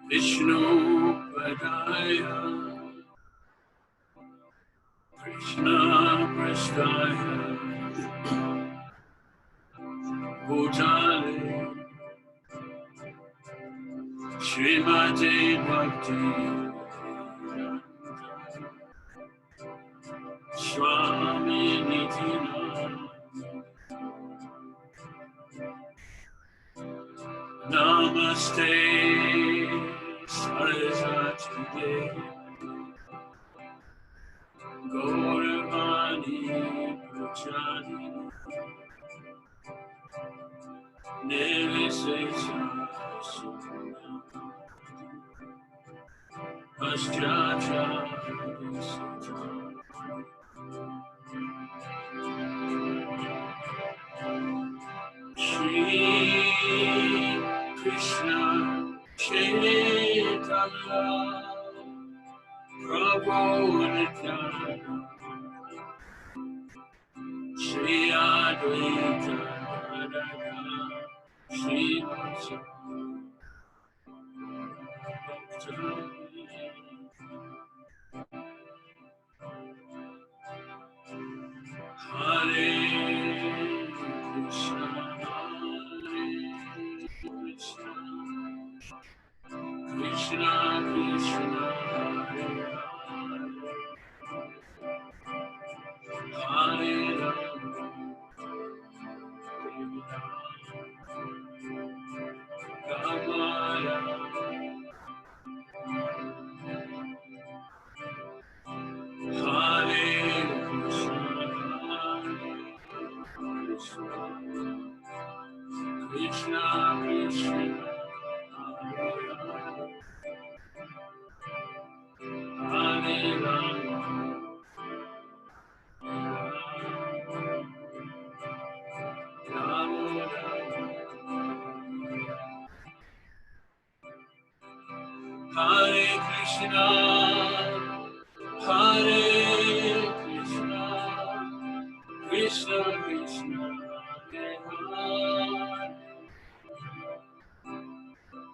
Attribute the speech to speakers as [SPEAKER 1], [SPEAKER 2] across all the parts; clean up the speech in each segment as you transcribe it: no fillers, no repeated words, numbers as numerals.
[SPEAKER 1] Vishnu Padaya, Krishna Prasthaya, Bhutale, Srimad Bhakti, Swami Nitina, Namaste Saraswati Devi, Gauravani Prachadi, Nirvisesa Paschachari Sutta. Shri Krishna Chaitanya Prabhu Nityananda Shri Advaita Gadadhara Shri Vasa Hare Krishna Krishna Krishna Hare Hare Rama Rama Rama Hare Krishna Krishna Krishna Hare Rama Rama Rama Hare Krishna Hare Krishna Krishna Krishna Hare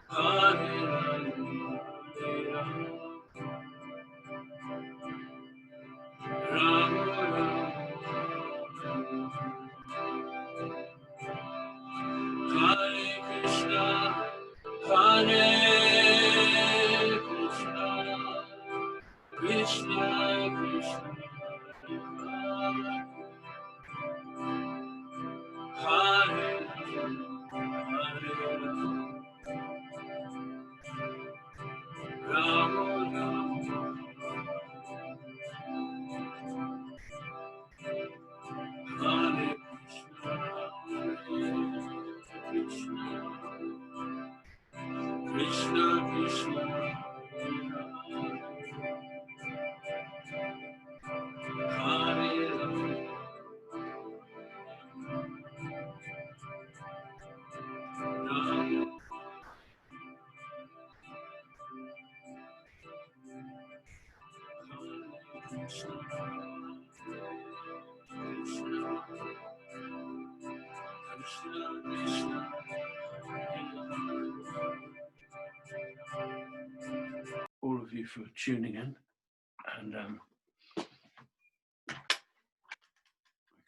[SPEAKER 1] Hare Rama Rama Hare Krishna Hare Krishna Krishna Krishna Hare Hare Rama Rama Hare Krishna Krishna Krishna Hare Rama Rama Krishna Krishna Krishna Krishna all of you for tuning in, and I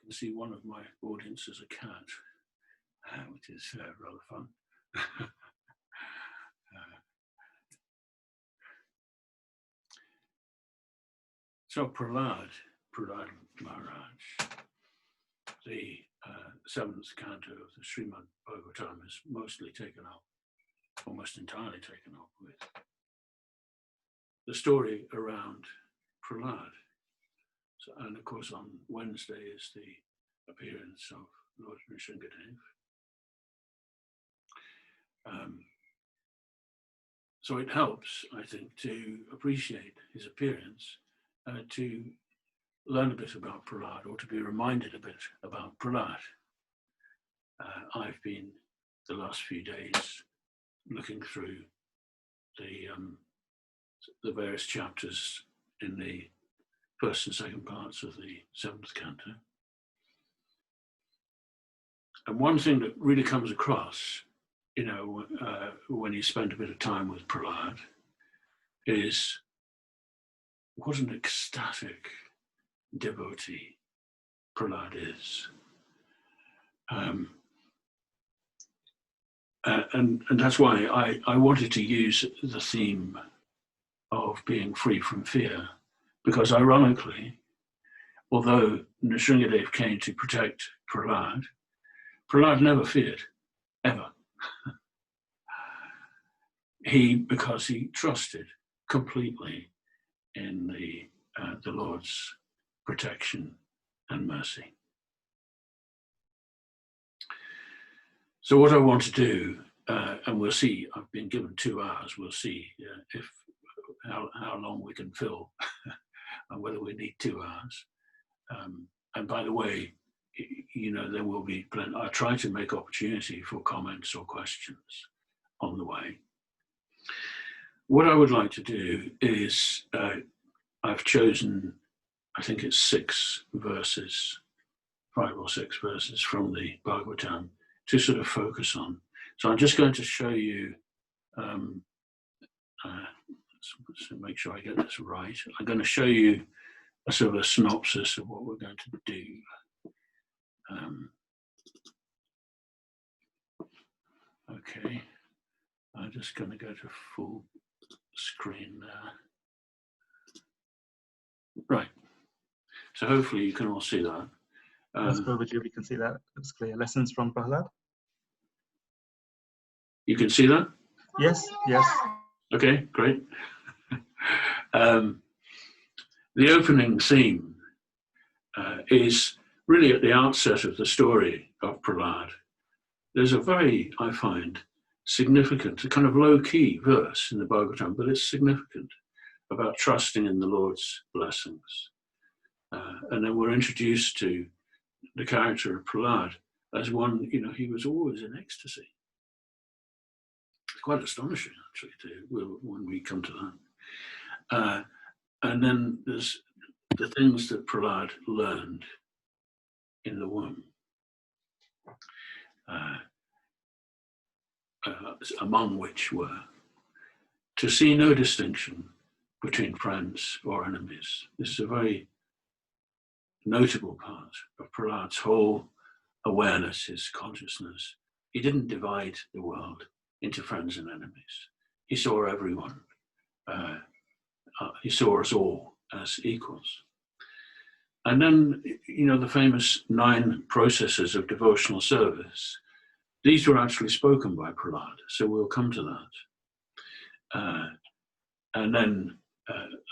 [SPEAKER 1] can see one of my audience is a cat, which is rather fun. So Prahlada Maharaja, the seventh canto of the Srimad Bhagavatam is mostly taken up, almost entirely taken up with the story around Prahlada. So, and of course on Wednesday is the appearance of Lord Narasimhadev. So it helps, I think, to appreciate his appearance, to learn a bit about Prahlada, or to be reminded a bit about Prahlada. I've been the last few days looking through the various chapters in the first and second parts of the seventh canto. And one thing that really comes across when you spend a bit of time with Prahlad, is what an ecstatic devotee Prahlad is. And that's why I wanted to use the theme of being free from fear, because ironically, although Narasimhadev came to protect Prahlad, Prahlad never feared, ever. Because he trusted completely in the Lord's protection and mercy. So what I want to do, and we'll see, I've been given 2 hours, we'll see how long we can fill and whether we need 2 hours. And by the way, there will be plenty. I try to make opportunity for comments or questions on the way. What I would like to do is, I've chosen, I think it's 6 verses, 5 or 6 verses from the Bhagavatam to sort of focus on. So I'm just going to show you, let's make sure I get this right. I'm going to show you a sort of a synopsis of what we're going to do. Okay, I'm just going to go to full screen there. Right, so hopefully you can all see that.
[SPEAKER 2] Yes, Prabhuji, we can see that. It's clear. Lessons from Prahlad.
[SPEAKER 1] You can see that?
[SPEAKER 2] Yes, yes.
[SPEAKER 1] Okay, great. The opening theme is really at the outset of the story of Prahlad. There's a very, I find, significant, a kind of low-key verse in the Bhagavatam, but it's significant, about trusting in the Lord's blessings. And then we're introduced to the character of Prahlad as one, he was always in ecstasy. It's quite astonishing, actually, when we come to that. And then there's the things that Prahlad learned in the womb, among which were to see no distinction between friends or enemies. This is a very notable part of Prahlad's whole awareness, his consciousness. He didn't divide the world into friends and enemies. He saw everyone. He saw us all as equals. And then, the famous 9 processes of devotional service, these were actually spoken by Prahlad, so we'll come to that. And then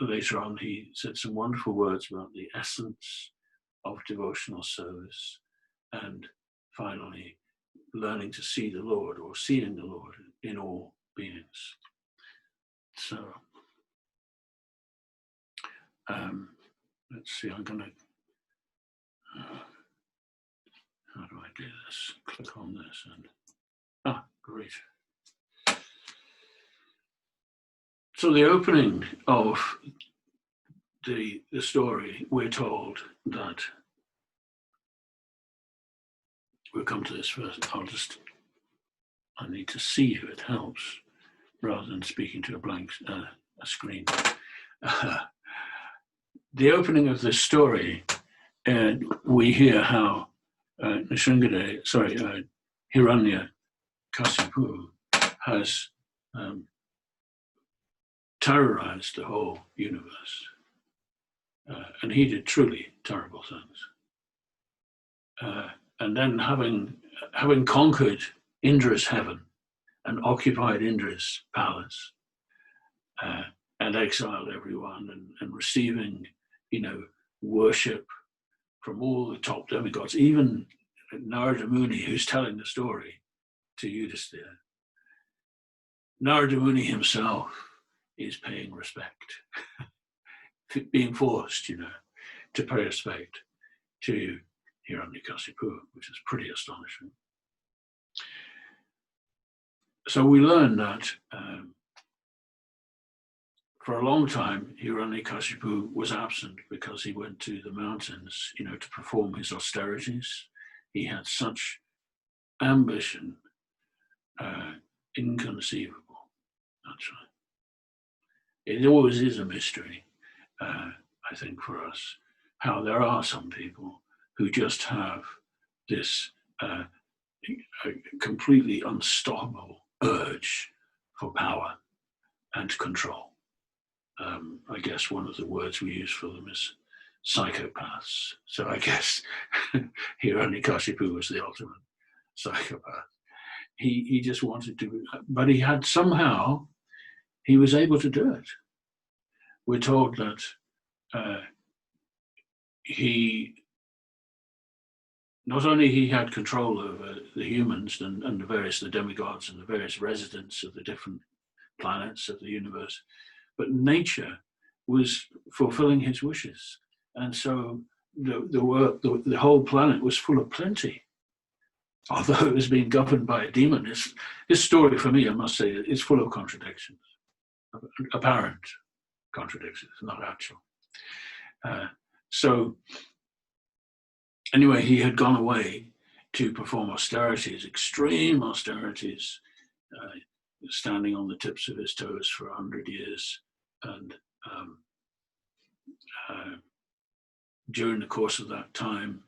[SPEAKER 1] later on, he said some wonderful words about the essence of devotional service, and finally, learning to see the Lord, or seeing the Lord in all beings. So, let's see, I'm going to, how do I do this? Click on this and, great. So the opening of the story, we're told that, we'll come to this first, I need to see you, it helps, rather than speaking to a blank a screen. The opening of this story, we hear how Hiranyakasipu has terrorized the whole universe. And he did truly terrible things. And then having conquered Indra's heaven and occupied Indra's palace, and exiled everyone and receiving, worship from all the top demigods, even Narada Muni, who's telling the story to Yudhisthira. Narada Muni himself is paying respect, being forced, to pay respect to Hiranyakasipu, which is pretty astonishing. So we learn that for a long time, Hiranyakasipu was absent because he went to the mountains, to perform his austerities. He had such ambition inconceivable. That's right. It always is a mystery, I think, for us, how there are some people who just have this completely unstoppable urge for power and control. I guess one of the words we use for them is psychopaths. So I guess Hiranyakashipu was the ultimate psychopath. He just wanted to, but he had somehow, he was able to do it. We're told that not only he had control over the humans and the demigods and the various residents of the different planets of the universe, but nature was fulfilling his wishes. And so the whole planet was full of plenty, although it was being governed by a demon. This story, for me, I must say, is full of contradictions, apparent contradictions, not actual. So anyway, he had gone away to perform austerities, extreme austerities, standing on the tips of his toes for 100 years. And during the course of that time,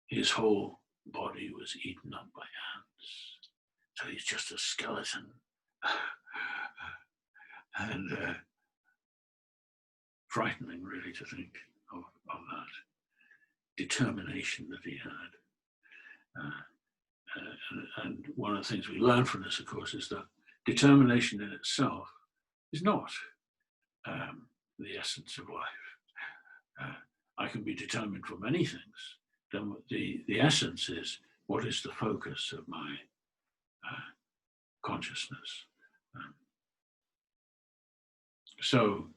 [SPEAKER 1] his whole body was eaten up by ants. So he's just a skeleton. And frightening, really, to think of that determination that he had. And one of the things we learn from this, of course, is that determination in itself is not the essence of life. I can be determined for many things. Then the essence is, what is the focus of my consciousness? So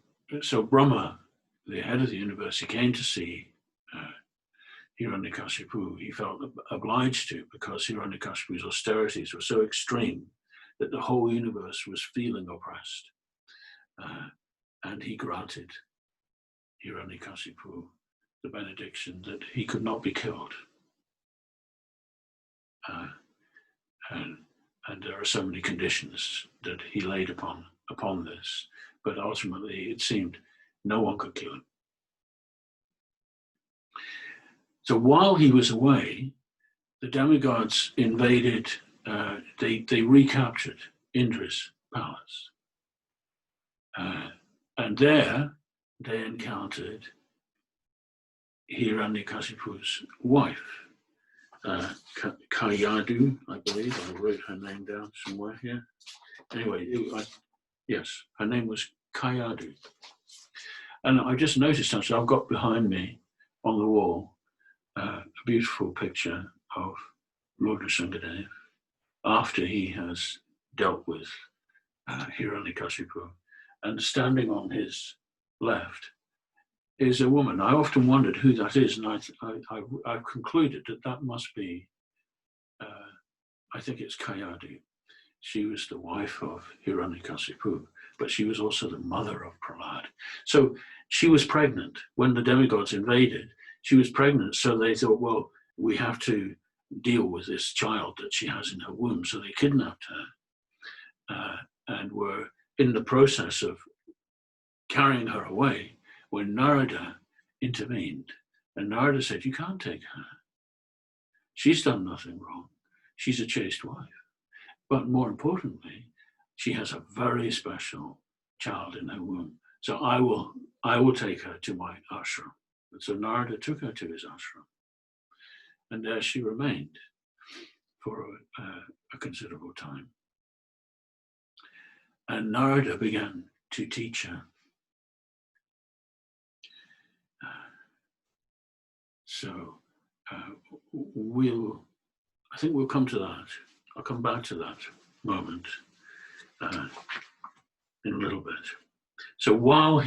[SPEAKER 1] Brahma, the head of the universe, he came to see Hiranyakashipu. He felt obliged to, because Hiranyakashipu's austerities were so extreme that the whole universe was feeling oppressed. And he granted Hiranyakashipu the benediction that he could not be killed. And there are so many conditions that he laid upon this, but ultimately it seemed no one could kill him. So while he was away, the demigods invaded, they recaptured Indra's palace. And there they encountered Hiranyakashipu's wife, Kayadu, I believe. I wrote her name down somewhere here. Anyway, yes, her name was Kayadu. And I just noticed, actually, I've got behind me on the wall a beautiful picture of Lord Narasimhadev after he has dealt with Hiranyakashipu. And standing on his left is a woman. I often wondered who that is, and I've concluded that must be, I think it's Kayadu. She was the wife of Hiranyakashipu, but she was also the mother of Prahlad. So she was pregnant when the demigods invaded. She was pregnant, so they thought, well, we have to deal with this child that she has in her womb. So they kidnapped her and were in the process of carrying her away when Narada intervened. And Narada said, you can't take her. She's done nothing wrong. She's a chaste wife. But more importantly, she has a very special child in her womb. So I will take her to my ashram. And so Narada took her to his ashram. And there she remained for a considerable time. And Narada began to teach her. I think we'll come to that. I'll come back to that moment in a little bit. So while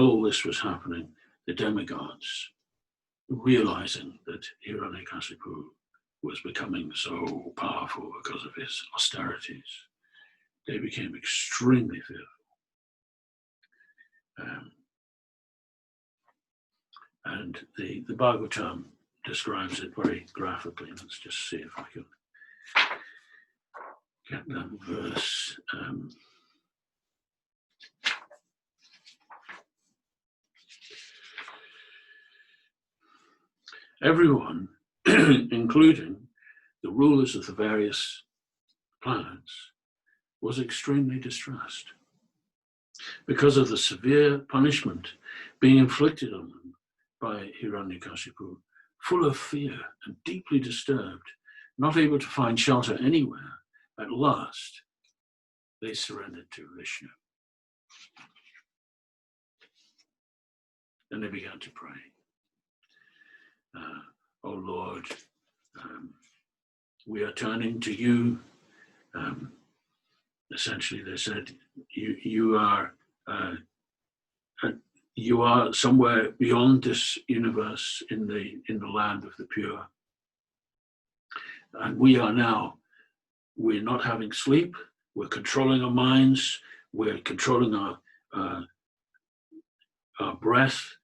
[SPEAKER 1] all this was happening, the demigods, realizing that Hiranyakashipu was becoming so powerful because of his austerities, they became extremely fearful. And the Bhagavatam describes it very graphically. Let's just see if I can get that verse. Everyone, including the rulers of the various planets, was extremely distressed because of the severe punishment being inflicted on them by Hiranyakashipu. Full of fear and deeply disturbed, not able to find shelter anywhere, at last they surrendered to Vishnu. And they began to pray. Oh Lord, we are turning to you. Essentially, they said, you are somewhere beyond this universe in the land of the pure. And we're not having sleep, we're controlling our minds, we're controlling our breath,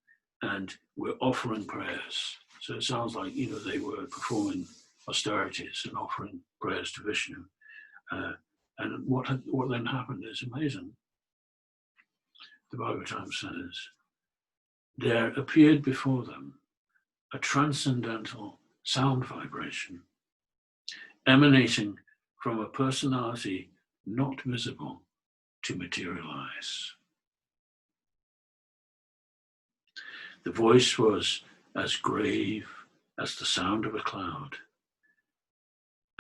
[SPEAKER 1] and we're offering prayers. So it sounds like, they were performing austerities and offering prayers to Vishnu. And what then happened is amazing. The Bhagavatam says, there appeared before them a transcendental sound vibration emanating from a personality not visible to materialize. The voice was as grave as the sound of a cloud,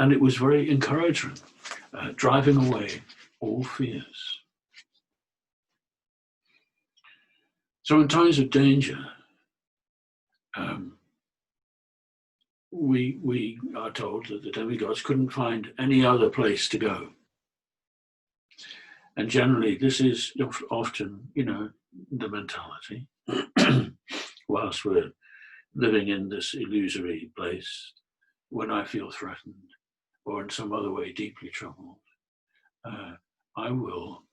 [SPEAKER 1] and it was very encouraging, driving away all fears. So in times of danger, we are told that the demigods couldn't find any other place to go. And generally, this is often, the mentality. Whilst we're living in this illusory place, when I feel threatened or in some other way deeply troubled, I will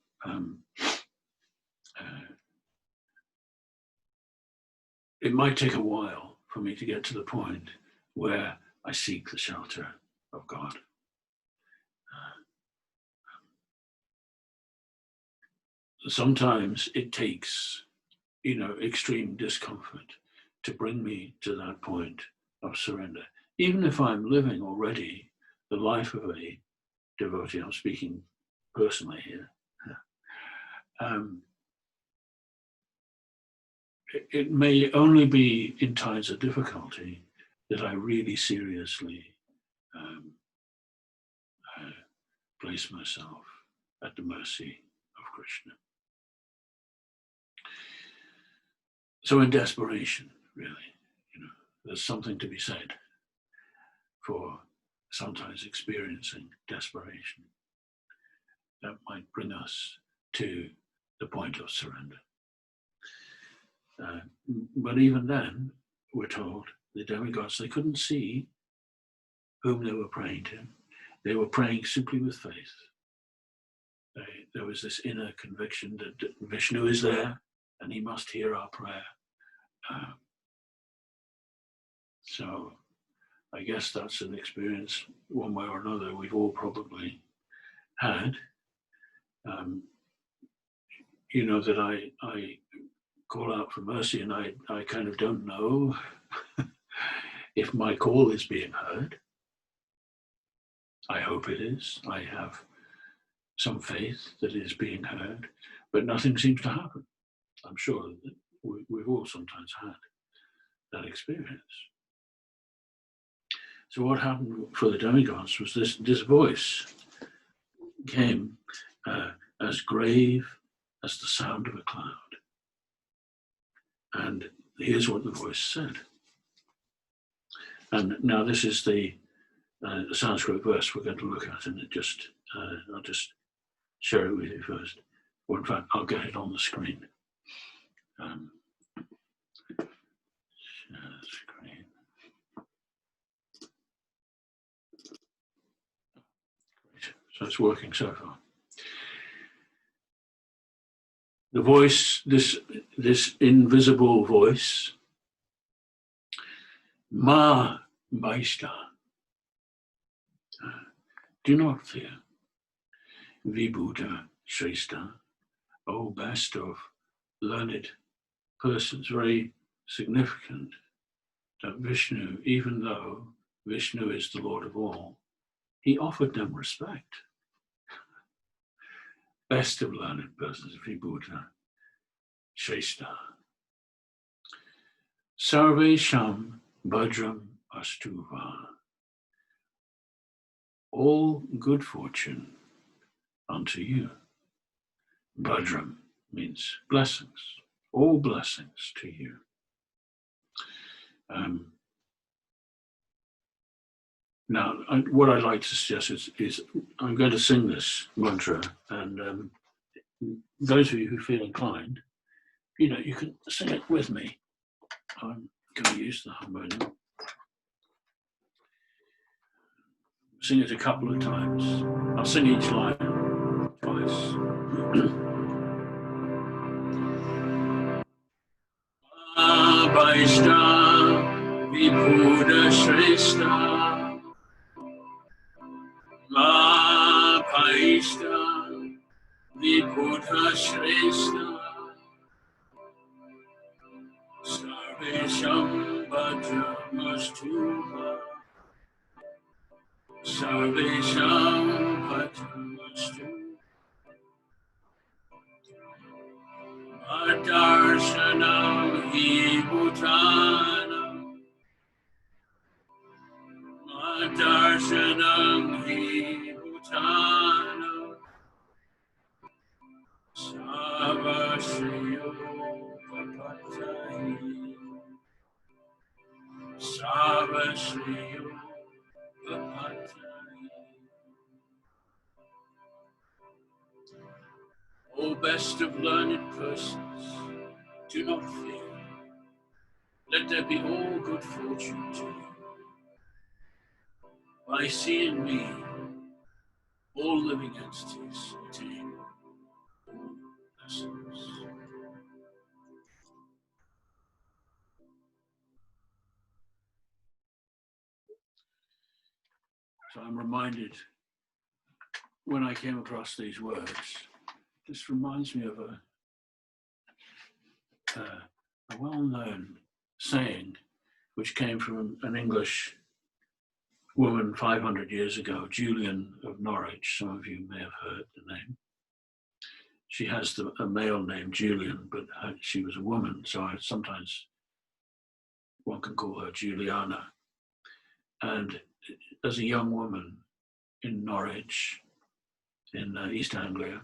[SPEAKER 1] it might take a while for me to get to the point where I seek the shelter of God. Sometimes it takes, extreme discomfort to bring me to that point of surrender. Even if I'm living already the life of a devotee, I'm speaking personally here, it may only be in times of difficulty that I really seriously place myself at the mercy of Krishna. So in desperation, really, there's something to be said for sometimes experiencing desperation that might bring us to the point of surrender. But even then, we're told, the demigods, they couldn't see whom they were praying to. They were praying simply with faith. There was this inner conviction that Vishnu is there and he must hear our prayer. So I guess that's an experience, one way or another, we've all probably had. That I call out for mercy, and I kind of don't know if my call is being heard. I hope it is. I have some faith that it is being heard, but nothing seems to happen. I'm sure that we've all sometimes had that experience. So what happened for the demigods was this voice came as grave as the sound of a cloud. And here's what the voice said. And now this is the Sanskrit verse we're going to look at, and I'll just share it with you first. Or in fact, I'll get it on the screen. Share the screen. Great. So it's working so far. The voice, this invisible voice, bhaista, do not fear. vibudha-sresthah, O best of learned persons. Very significant that Vishnu, even though Vishnu is the Lord of all, he offered them respect. Best of learned persons, vibudha-sresthah. Sarvesham bhadram astuva. All good fortune unto you. Bhadram means blessings. All blessings to you. Now, what I'd like to suggest is I'm going to sing this mantra, and those of you who feel inclined, you can sing it with me. I'm going to use the harmonium. Sing it a couple of times. I'll sing each line twice. Bhaista, vibudha-sresthah. Bhaista, vibudha-sresthah. Sarvesham bhadramastuva. Sarvesham bhadramastuva. Darshanam hi bhutanam. Darshanam hi bhutanam. Savashriyo papatahi. Savashriyo papatahi. O best of learned persons, do not fear. Let there be all good fortune to you. By seeing me, all living entities attain all blessings. So I'm reminded, when I came across these words, this reminds me of a well-known saying which came from an English woman 500 years ago, Julian of Norwich. Some of you may have heard the name. She has a male name, Julian, but she was a woman, so sometimes one can call her Juliana. And as a young woman in Norwich, in East Anglia,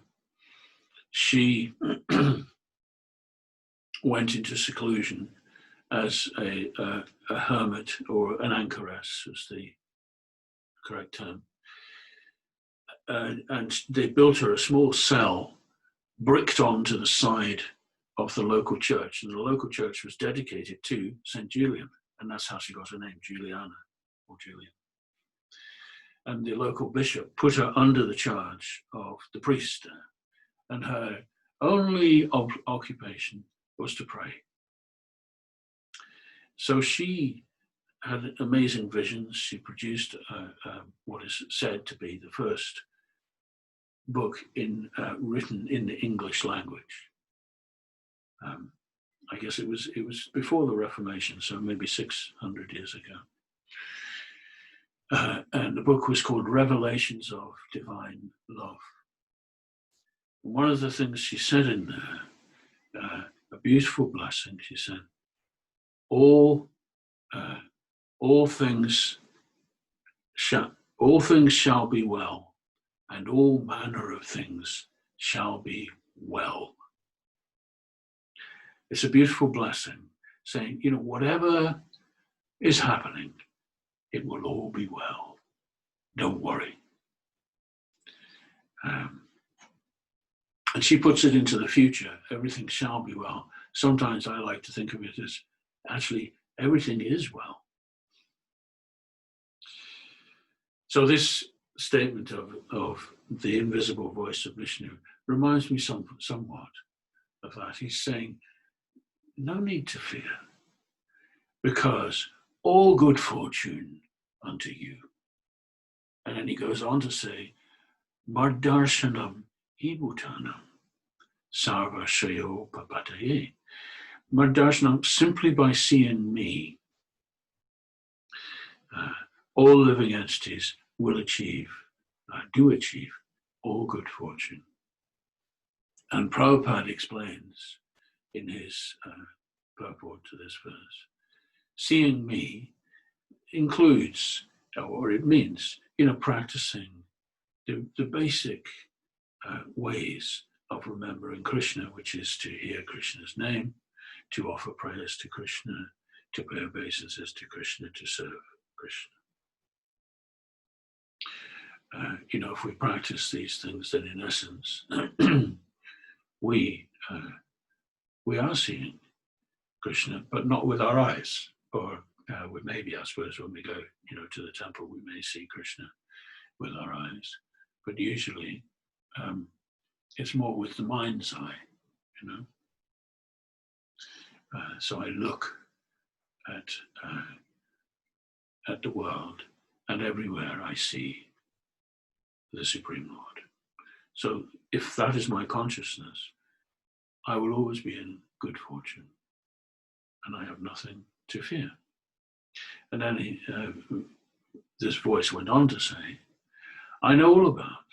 [SPEAKER 1] she went into seclusion as a hermit, or an anchoress was the correct term. And they built her a small cell bricked onto the side of the local church. And the local church was dedicated to St. Julian. And that's how she got her name, Juliana, or Julian. And the local bishop put her under the charge of the priest. And her only occupation was to pray. So she had amazing visions. She produced what is said to be the first book written in the English language. I guess it was before the Reformation, so maybe 600 years ago. And the book was called Revelations of Divine Love. And one of the things she said in there, a beautiful blessing, she said, all things shall be well, and all manner of things shall be well. It's a beautiful blessing, saying, whatever is happening, it will all be well. Don't worry. And she puts it into the future. Everything shall be well. Sometimes I like to think of it as actually everything is well. So this statement of the invisible voice of Vishnu reminds me somewhat of that. He's saying, no need to fear, because all good fortune unto you. And then he goes on to say, Mardarshanam ibhutanam sarva shayo papataye. Mardarshanam, simply by seeing me, all living entities will achieve, do achieve all good fortune. And Prabhupada explains in his purport to this verse, seeing me includes, or it means, practicing the basic ways of remembering Krishna, which is to hear Krishna's name, to offer prayers to Krishna, to pay obeisances to Krishna, to serve Krishna. If we practice these things, then in essence, we are seeing Krishna, but not with our eyes. Or we maybe, I suppose, when we go, to the temple, we may see Krishna with our eyes. But usually, it's more with the mind's eye, So I look at the world, and everywhere I see the Supreme Lord. So if that is my consciousness, I will always be in good fortune, and I have nothing to fear. And then this voice went on to say, I know all about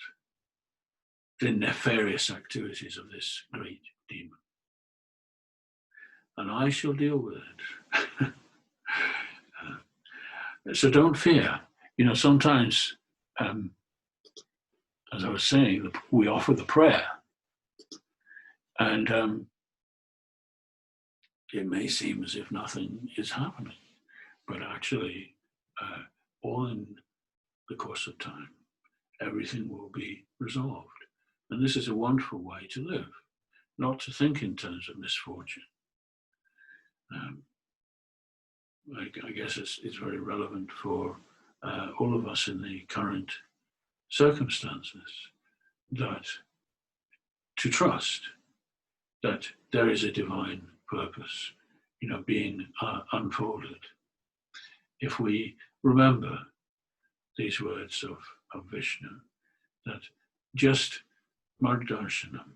[SPEAKER 1] the nefarious activities of this great demon, and I shall deal with it. So don't fear. Sometimes, as I was saying, we offer the prayer, and it may seem as if nothing is happening, but actually, all in the course of time, everything will be resolved. And this is a wonderful way to live, not to think in terms of misfortune. I guess it's very relevant for all of us in the current circumstances, that to trust that there is a divine purpose, being unfolded. If we remember these words of Vishnu, that just Mardarshanam,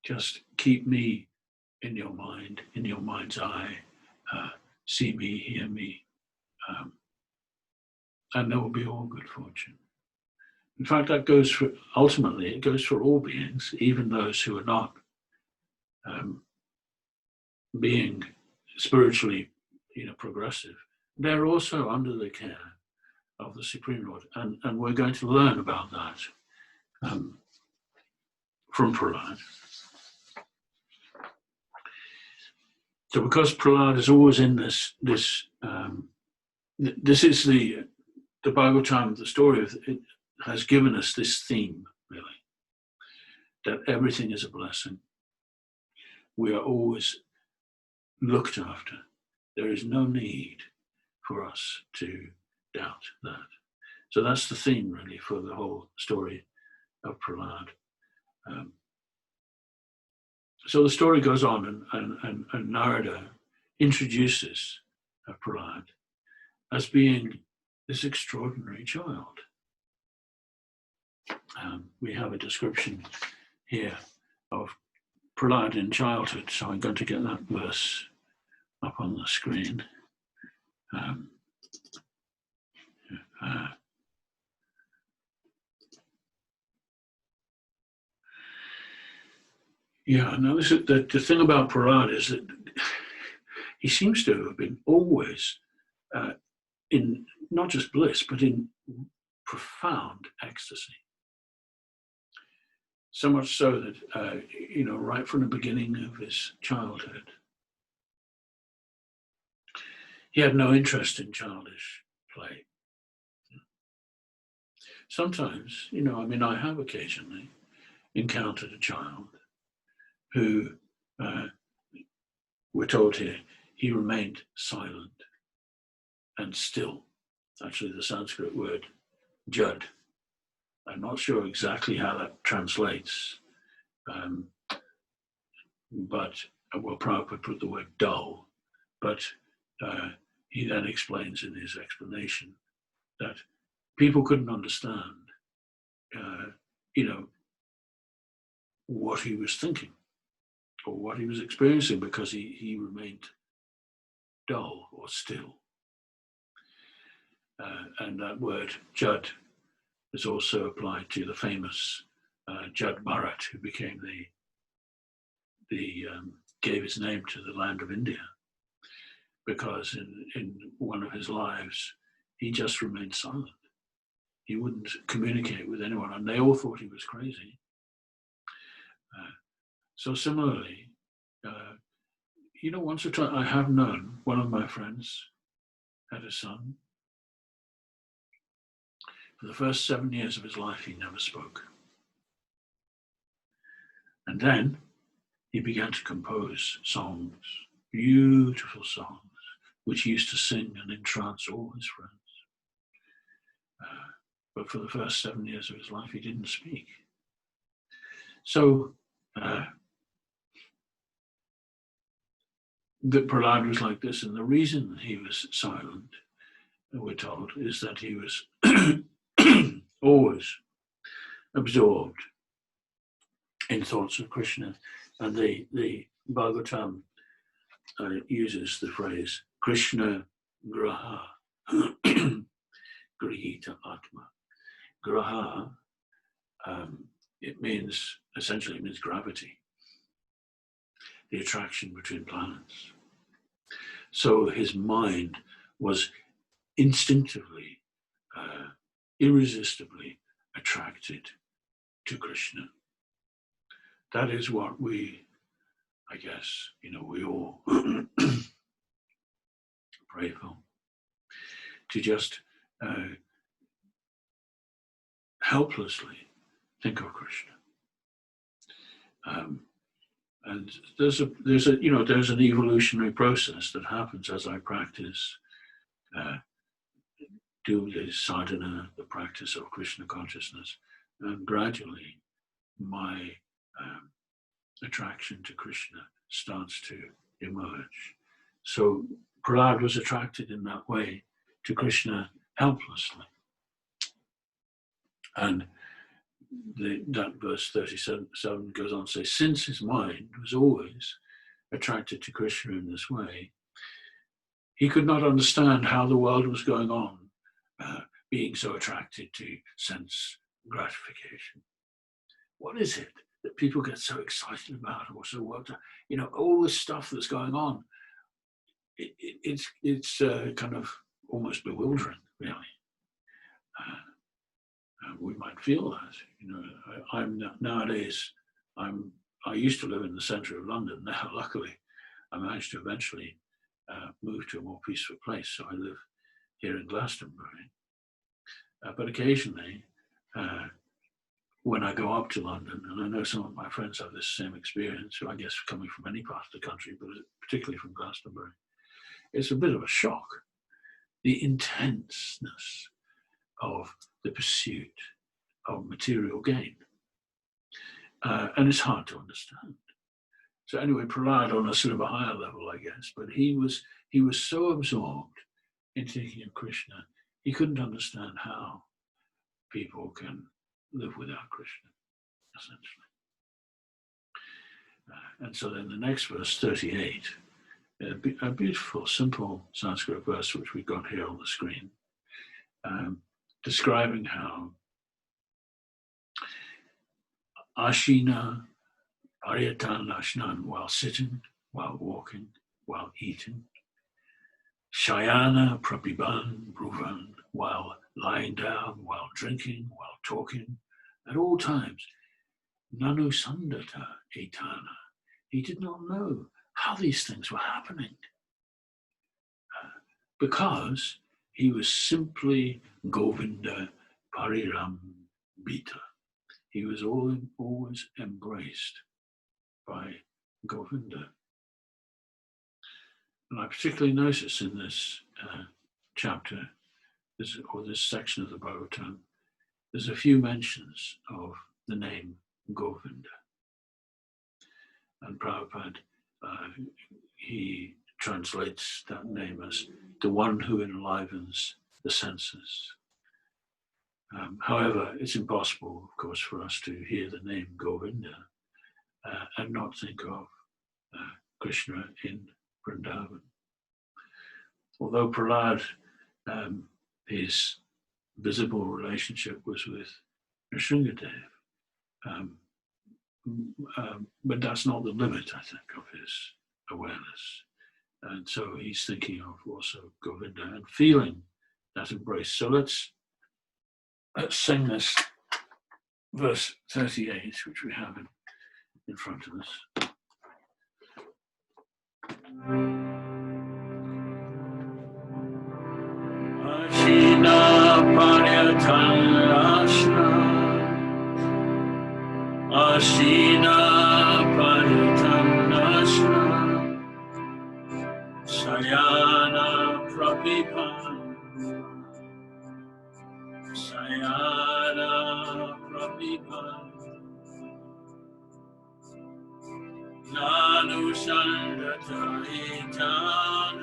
[SPEAKER 1] just keep me in your mind, in your mind's eye, see me, hear me, and there will be all good fortune. In fact, that goes for, ultimately, it goes for all beings, even those who are not being spiritually, progressive. They're also under the care of the Supreme Lord, and we're going to learn about that from Prahlad. So, because Prahlad is always in this is the Bhagavatam, the story of it has given us this theme, really, that everything is a blessing. We are always looked after. There is no need for us to doubt that. So that's the theme, really, for the whole story of Prahlad. So the story goes on, and Narada introduces Prahlad as being this extraordinary child. We have a description here of Prahlad in childhood, so I'm going to get that verse up on the screen. Now this is the thing about Prahlad is that he seems to have been always in not just bliss, but in profound ecstasy. So much so that, right from the beginning of his childhood, he had no interest in childish play. Sometimes, I have occasionally encountered a child who, we're told here, he remained silent and still. Actually, the Sanskrit word, jad. I'm not sure exactly how that translates, but, Prabhupada put the word dull, but he then explains in his explanation that people couldn't understand you know, what he was thinking or what he was experiencing, because he remained dull or still. And that word Jud is also applied to the famous Jud Bharat, who became gave his name to the land of India, because in one of his lives he just remained silent. He wouldn't communicate with anyone, and they all thought he was crazy. So similarly, you know, once or twice I have known one of my friends had a son. For the first 7 years of his life, he never spoke. And then he began to compose songs, beautiful songs, which he used to sing and entrance all his friends. But for the first 7 years of his life, he didn't speak. So that Prahlad was like this, and the reason he was silent, we're told, is that he was always absorbed in thoughts of Krishna. And the Bhagavatam uses the phrase Krishna graha grihita atma. Graha, essentially it means gravity, the attraction between planets. So his mind was instinctively, irresistibly attracted to Krishna. That is what we, I guess, you know, we all pray for. To just helplessly think of Krishna. And there's an evolutionary process that happens as I practice, do the sadhana, the practice of Krishna consciousness, and gradually my attraction to Krishna starts to emerge. So Prahlad was attracted in that way to Krishna helplessly. And that verse 37 goes on to say, since his mind was always attracted to Krishna in this way, he could not understand how the world was going on, being so attracted to sense gratification. What is it that people get so excited about, or so worked up? You know, all this stuff that's going on, it's kind of almost bewildering, really. We might feel that, you know. I used to live in the centre of London. Now, luckily, I managed to eventually move to a more peaceful place. So I live here in Glastonbury. But occasionally, when I go up to London, and I know some of my friends have this same experience, who I guess coming from any part of the country, but particularly from Glastonbury, it's a bit of a shock. The intenseness of the pursuit of material gain. And it's hard to understand. So anyway, Prahlad on a sort of a higher level, I guess, but he was so absorbed in thinking of Krishna, he couldn't understand how people can live without Krishna, essentially. And so then the next verse, 38, a beautiful, simple Sanskrit verse, which we've got here on the screen, describing how Ashina Paryatan Ashnan, while sitting, while walking, while eating, Shayana Prapiban Bruvan, while lying down, while drinking, while talking, at all times, Nanu Sandata Etana. He did not know how these things were happening, because he was simply Govinda Pariram Bita. He was always embraced by Govinda. And I particularly notice in this chapter, or this section of the Bhagavatam, there's a few mentions of the name Govinda. And Prabhupada, he translates that name as the one who enlivens the senses. However, it's impossible, of course, for us to hear the name Govinda and not think of Krishna in Vrindavan. Although Prahlad, his visible relationship was with Narasimhadev, but that's not the limit, I think, of his awareness. And so he's thinking of also Govinda and feeling that embrace. So let's sing this verse 38, which we have in front of us. Ashina Paryatanashna Ashina Paryatanashna Sayana Prabhipan Sayana Prabhipan Nanu Sandata Itana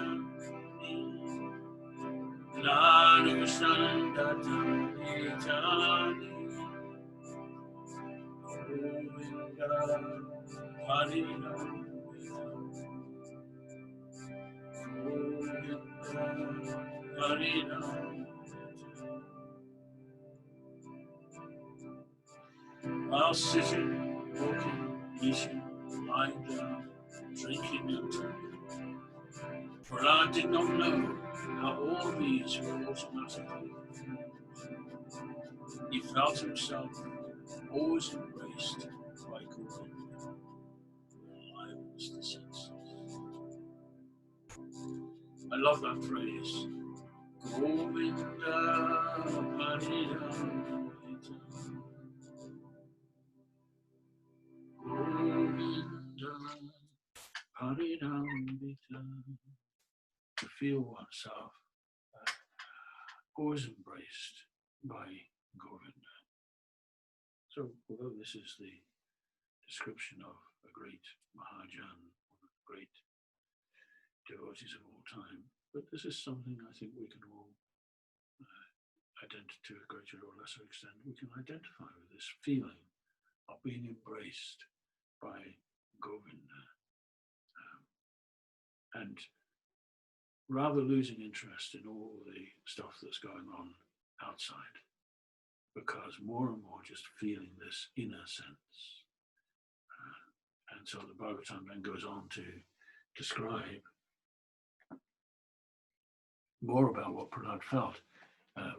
[SPEAKER 1] Nanu Sandata Itani Govinda Harina Govinda Harina. While sitting, walking, eating, lying down, drinking and talking, Prahlad did not know how all these were automatically. He felt himself always embraced by Govinda, aliveness to senses. I love that phrase. Govinda Paridamrita. Govinda Paridamrita. To feel oneself always embraced by Govinda. So, although this is the description of a great Mahajan, one of the great devotees of all time, but this is something I think we can all identify to a greater or lesser extent. We can identify with this feeling of being embraced by Govinda, and rather losing interest in all the stuff that's going on outside, because more and more just feeling this inner sense. And so the Bhagavatam then goes on to describe more about what Prahlad felt.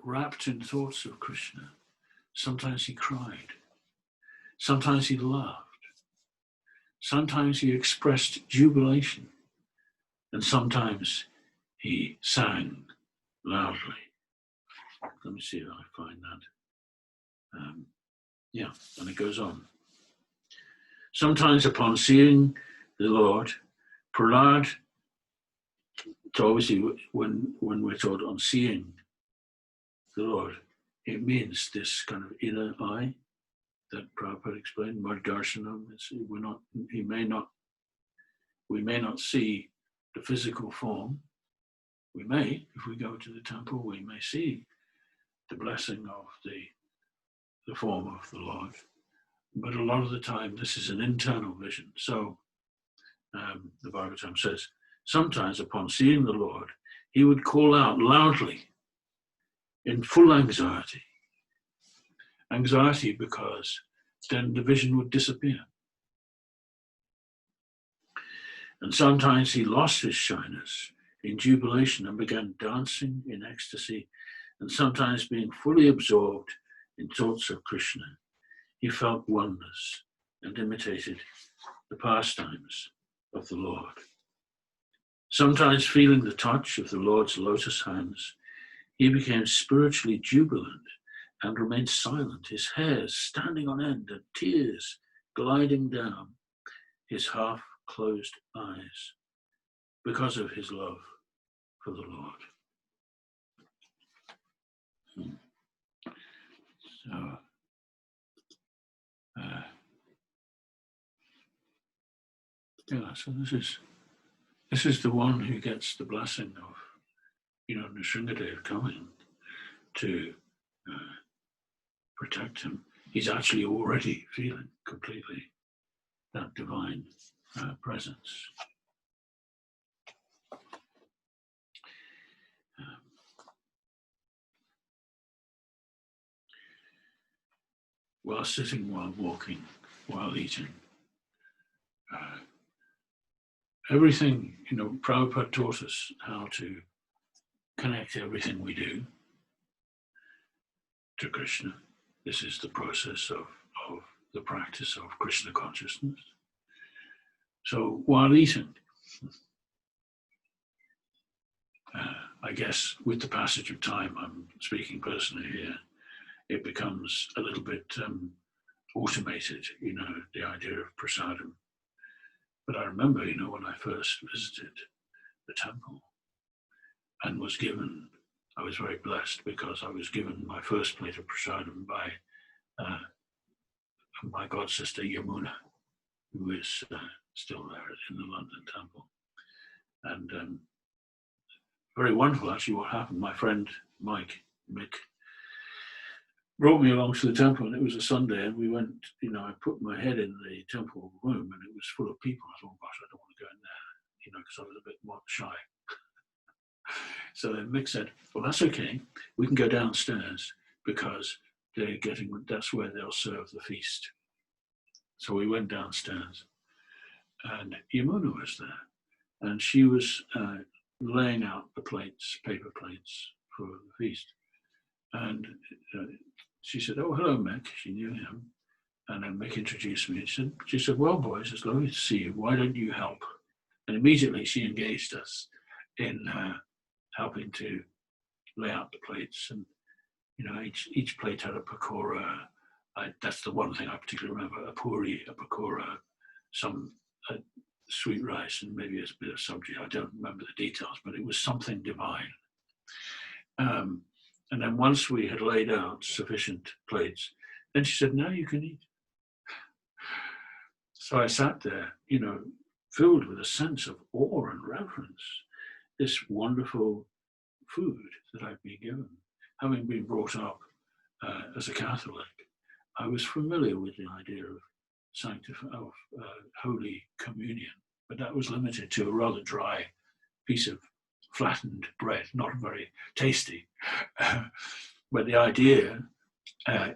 [SPEAKER 1] Wrapped in thoughts of Krishna, sometimes he cried, sometimes he laughed, sometimes he expressed jubilation, and sometimes he sang loudly. Let me see if I find that. And it goes on. Sometimes upon seeing the Lord, Prahlad, so obviously when we're told on seeing the Lord, it means this kind of inner eye that Prabhupada explained, Mardarshanam. We may not see the physical form. We may, if we go to the temple, we may see the blessing of the form of the Lord. But a lot of the time, this is an internal vision. So the Bhagavatam says, sometimes upon seeing the Lord, he would call out loudly in full anxiety. Anxiety because then the vision would disappear. And sometimes he lost his shyness in jubilation and began dancing in ecstasy, and sometimes being fully absorbed in thoughts of Krishna, he felt oneness and imitated the pastimes of the Lord. Sometimes feeling the touch of the Lord's lotus hands, he became spiritually jubilant and remained silent, his hairs standing on end and tears gliding down his half-closed eyes because of his love for the Lord. So this is the one who gets the blessing of, Narasimhadev coming to protect him. He's actually already feeling completely that divine presence. While sitting, while walking, while eating. Everything, Prabhupada taught us how to connect everything we do to Krishna. This is the process of the practice of Krishna consciousness. So while eating, I guess with the passage of time, I'm speaking personally here, it becomes a little bit automated, the idea of prasadam. But I remember, when I first visited the temple and was given, I was very blessed because I was given my first plate of prasadam by my god sister Yamuna, who is still there in the London temple. And very wonderful, actually, what happened. My friend Mick, brought me along to the temple, and it was a Sunday, and we went, I put my head in the temple room, and it was full of people. I thought, gosh, I don't want to go in there, because I was a bit more shy. So then Mick said, well, that's okay. We can go downstairs because that's where they'll serve the feast. So we went downstairs, and Yamuna was there, and she was laying out the plates, paper plates for the feast. And she said, oh, hello, Mick. She knew him. And then Mick introduced me. She said, well, boys, it's lovely to see you. Why don't you help? And immediately she engaged us in helping to lay out the plates. And, each plate had a pakora. That's the one thing I particularly remember, a puri, a pakora, some sweet rice, and maybe a bit of sabji. I don't remember the details, but it was something divine. And then once we had laid out sufficient plates, then she said, now you can eat. So I sat there, filled with a sense of awe and reverence, this wonderful food that I've been given. Having been brought up as a Catholic, I was familiar with the idea of Holy Communion, but that was limited to a rather dry piece of flattened bread, not very tasty. But the idea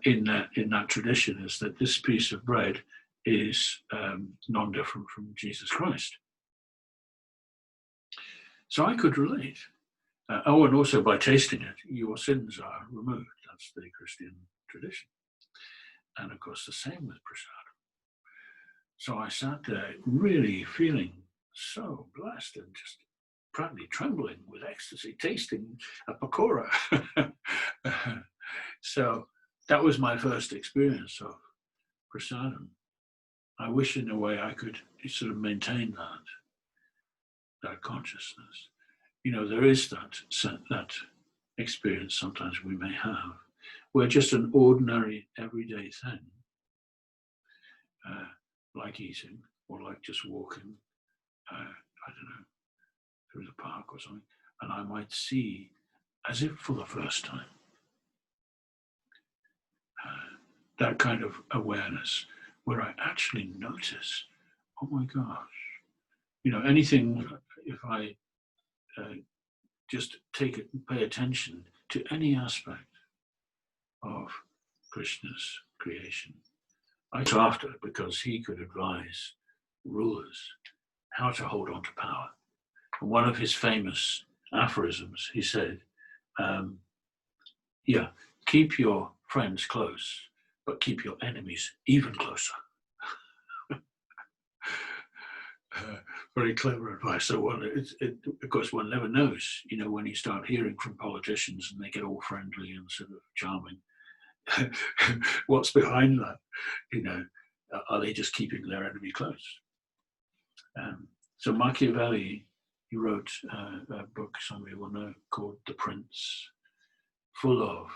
[SPEAKER 1] in that tradition is that this piece of bread is non-different from Jesus Christ. So I could relate. And also by tasting it, your sins are removed. That's the Christian tradition. And of course, the same with prasadam. So I sat there really feeling so blessed and just practically trembling with ecstasy, tasting a pakora. So that was my first experience of prasadam. I wish in a way I could sort of maintain that consciousness. There is that experience sometimes we may have, where just an ordinary everyday thing, like eating or like just walking, I don't know, through the park or something, and I might see, as if for the first time, that kind of awareness where I actually notice, oh my gosh, anything, if I just take it and pay attention to any aspect of Krishna's creation. I sought after it because he could advise rulers how to hold on to power. And one of his famous aphorisms, he said, keep your friends close, but keep your enemies even closer. Very clever advice. So, of course, one never knows, when you start hearing from politicians and they get all friendly and sort of charming, what's behind that? Are they just keeping their enemy close? So Machiavelli, he wrote a book, some of you will know, called The Prince, full of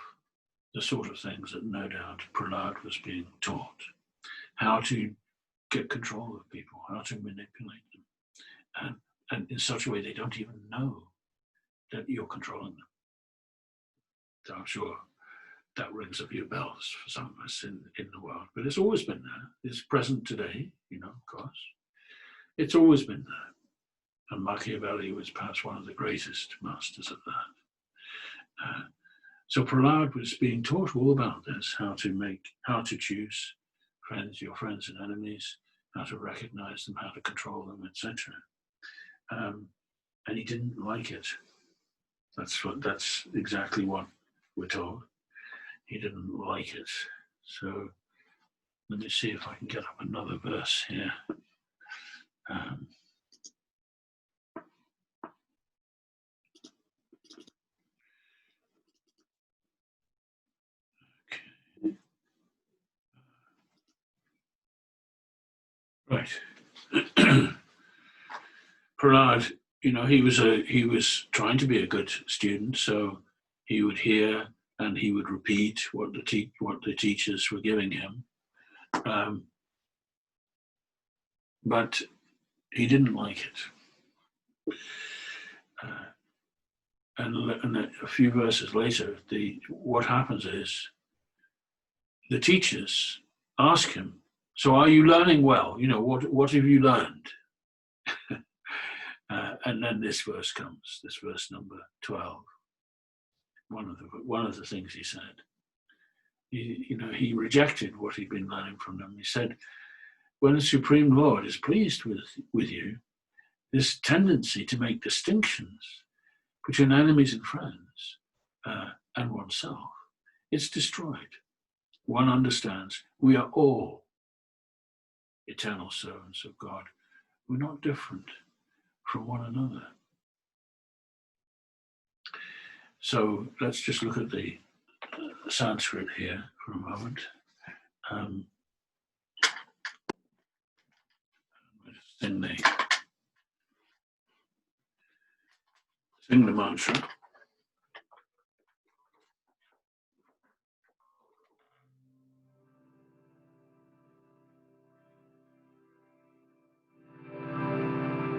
[SPEAKER 1] the sort of things that no doubt Prahlad was being taught. How to get control of people, how to manipulate them, and in such a way they don't even know that you're controlling them. So I'm sure that rings a few bells for some of us in the world, but it's always been there. It's present today, of course. It's always been there. And Machiavelli was perhaps one of the greatest masters of that. So Prahlad was being taught all about this, how to choose friends, your friends and enemies, how to recognize them, how to control them, etc. And he didn't like it. That's exactly what we're told. He didn't like it. So let me see if I can get up another verse here. Right. Prahlad, he was trying to be a good student, so he would hear and he would repeat what the teachers were giving him, but he didn't like it. And a few verses later, what happens is the teachers ask him, "So are you learning well? What have you learned?" And then this verse comes, this verse number 12. One of the things he said, he rejected what he'd been learning from them. He said, when the Supreme Lord is pleased with you, this tendency to make distinctions between enemies and friends and oneself, it's destroyed. One understands we are all eternal servants of God. We're not different from one another. So let's just look at the Sanskrit here for a moment. Sing the mantra.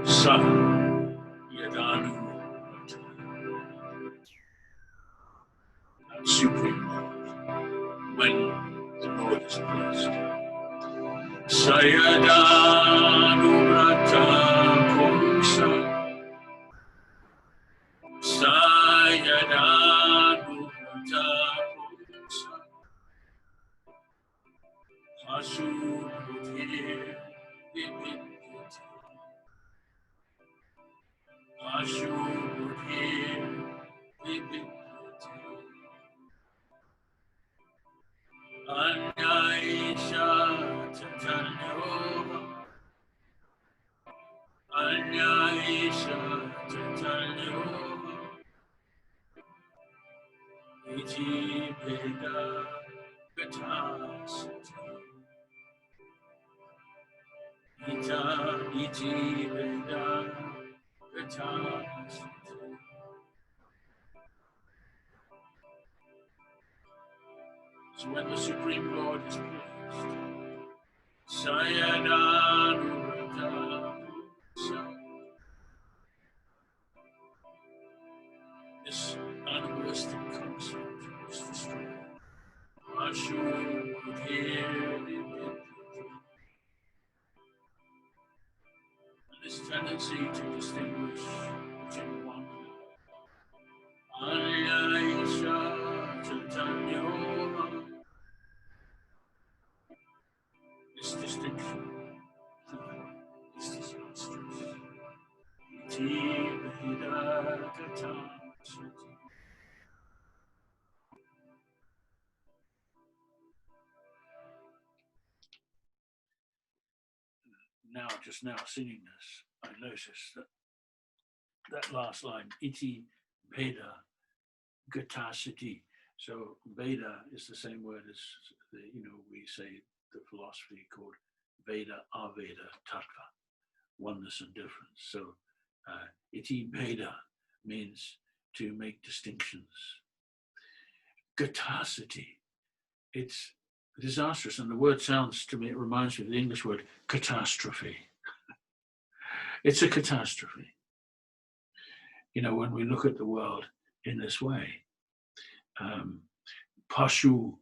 [SPEAKER 1] Sa Yadanu, Supreme Lord, when the Lord is pleased. Sayadanu Rata Pumsa, Sayadanu Rata Pumsa, Hasu Buddhir Vibudha-sresthah, Hasu Buddhir Vibudha-sresthah, Anyaisha Tatanyoha, Anyaisha Tatanyoha, Iti vibudha-sresthah, Ita Iti vibudha-sresthah. So when the Supreme Lord is pleased, Sayadanu Rata Pumsa, this animalistic concept is destroyed. Ashu Buddhir Vibudha-sresthah. This tendency to distinguish between one Anyaisha Tatanyoha, this distinction is disastrous. Iti vibudha-sresthah. Just now singing this, I noticed that last line, iti vibudha-sresthah. So Veda is the same word as we say the philosophy called Veda Aveda Tattva, oneness and difference. So iti veda means to make distinctions. Vibudha-sresthah, it's disastrous, and the word sounds to me, it reminds me of the English word catastrophe. It's a catastrophe. When we look at the world in this way, Pashu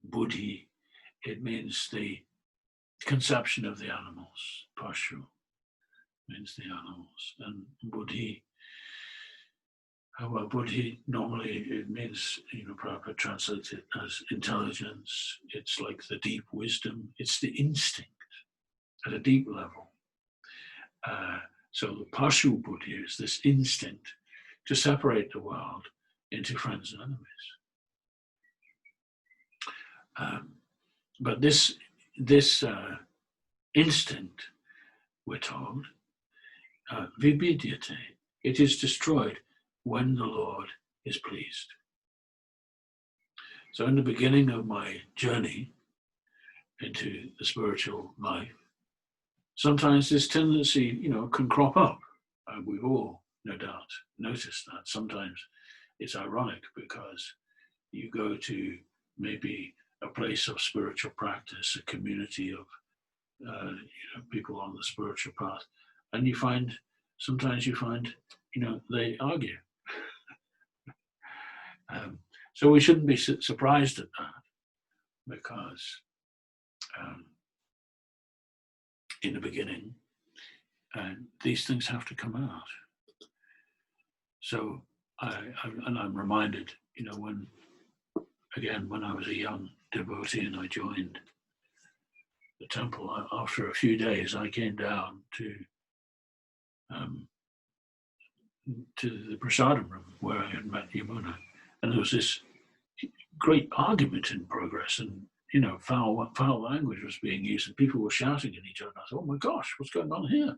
[SPEAKER 1] buddhi, it means the conception of the animals. Pashu means the animals, and buddhi, well, buddhi normally it means, Prabhupada translates it as intelligence. It's like the deep wisdom. It's the instinct at a deep level. So the Pashu buddhi is this instinct to separate the world into friends and enemies. But this instinct, we're told, vibudha-sresthah, it is destroyed when the Lord is pleased. So in the beginning of my journey into the spiritual life, sometimes this tendency, can crop up. We've all, no doubt, noticed that. Sometimes it's ironic because you go to maybe a place of spiritual practice, a community of people on the spiritual path, and sometimes you find, they argue. So we shouldn't be surprised at that, because in the beginning, these things have to come out. So I'm reminded, when I was a young devotee and I joined the temple, after a few days, I came down to the prasadam room where I had met Yamuna, and there was this great argument in progress, and foul language was being used, and people were shouting at each other. I thought, oh my gosh, what's going on here?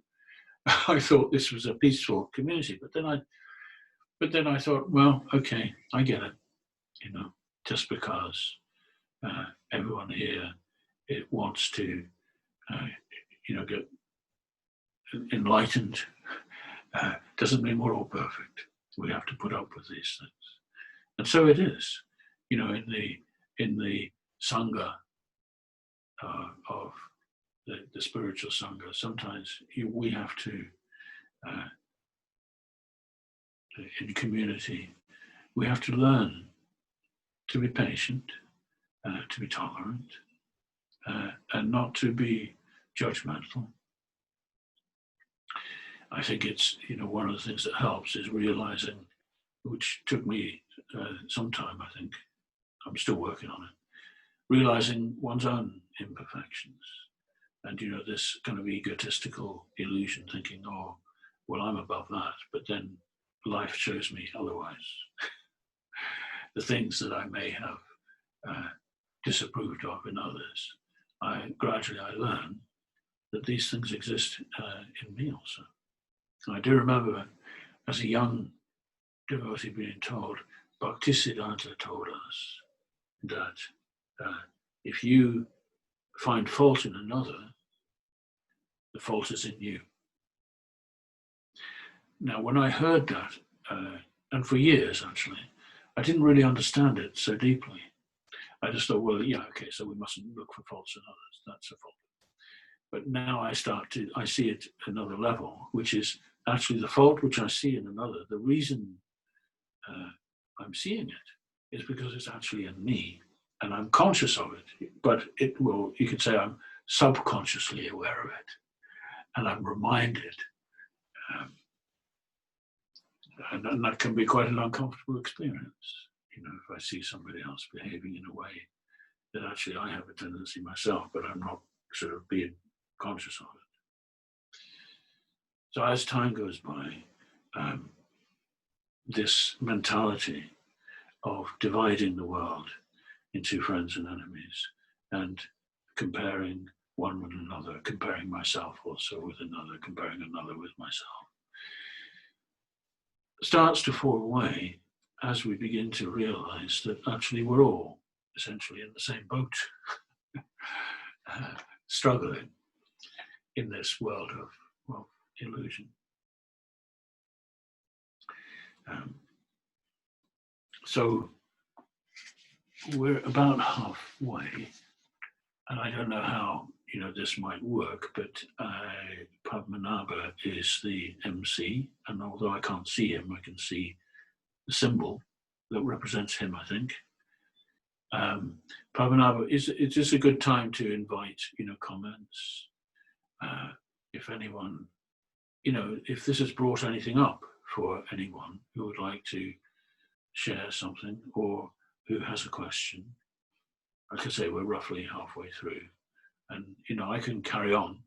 [SPEAKER 1] I thought this was a peaceful community, but then I thought, well, okay, I get it. Just because everyone here wants to, get enlightened, doesn't mean we're all perfect. We have to put up with these things, and so it is. In the sangha of the spiritual sangha, sometimes we have to, in community, we have to learn to be patient, to be tolerant, and not to be judgmental. I think it's, one of the things that helps is realizing, which took me some time, I think, I'm still working on it, realizing one's own imperfections. And, this kind of egotistical illusion, thinking, oh, well, I'm above that. But then life shows me otherwise. The things that I may have disapproved of in others, gradually I learn that these things exist in me also. And I do remember as a young devotee being told, Bhaktisiddhanta told us that if you find fault in another, the fault is in you. Now, when I heard that, and for years actually, I didn't really understand it so deeply. I just thought, well, yeah, okay, so we mustn't look for faults in others. That's a fault. But now I see it at another level, which is actually the fault which I see in another. The reason I'm seeing it is because it's actually in me, and I'm conscious of it. But you could say I'm subconsciously aware of it, and I'm reminded. And that can be quite an uncomfortable experience, if I see somebody else behaving in a way that actually I have a tendency myself, but I'm not sort of being conscious of it. So as time goes by, this mentality of dividing the world into friends and enemies and comparing one with another, comparing myself also with another, comparing another with myself, starts to fall away as we begin to realize that actually we're all essentially in the same boat, struggling in this world of illusion. So we're about halfway, and I don't know how this might work, but Padmanabha is the MC, and although I can't see him, I can see the symbol that represents him, I think. Prabhupada, is this a good time to invite, comments? If anyone, if this has brought anything up for anyone who would like to share something or who has a question. Like I say, we're roughly halfway through, and I can carry on,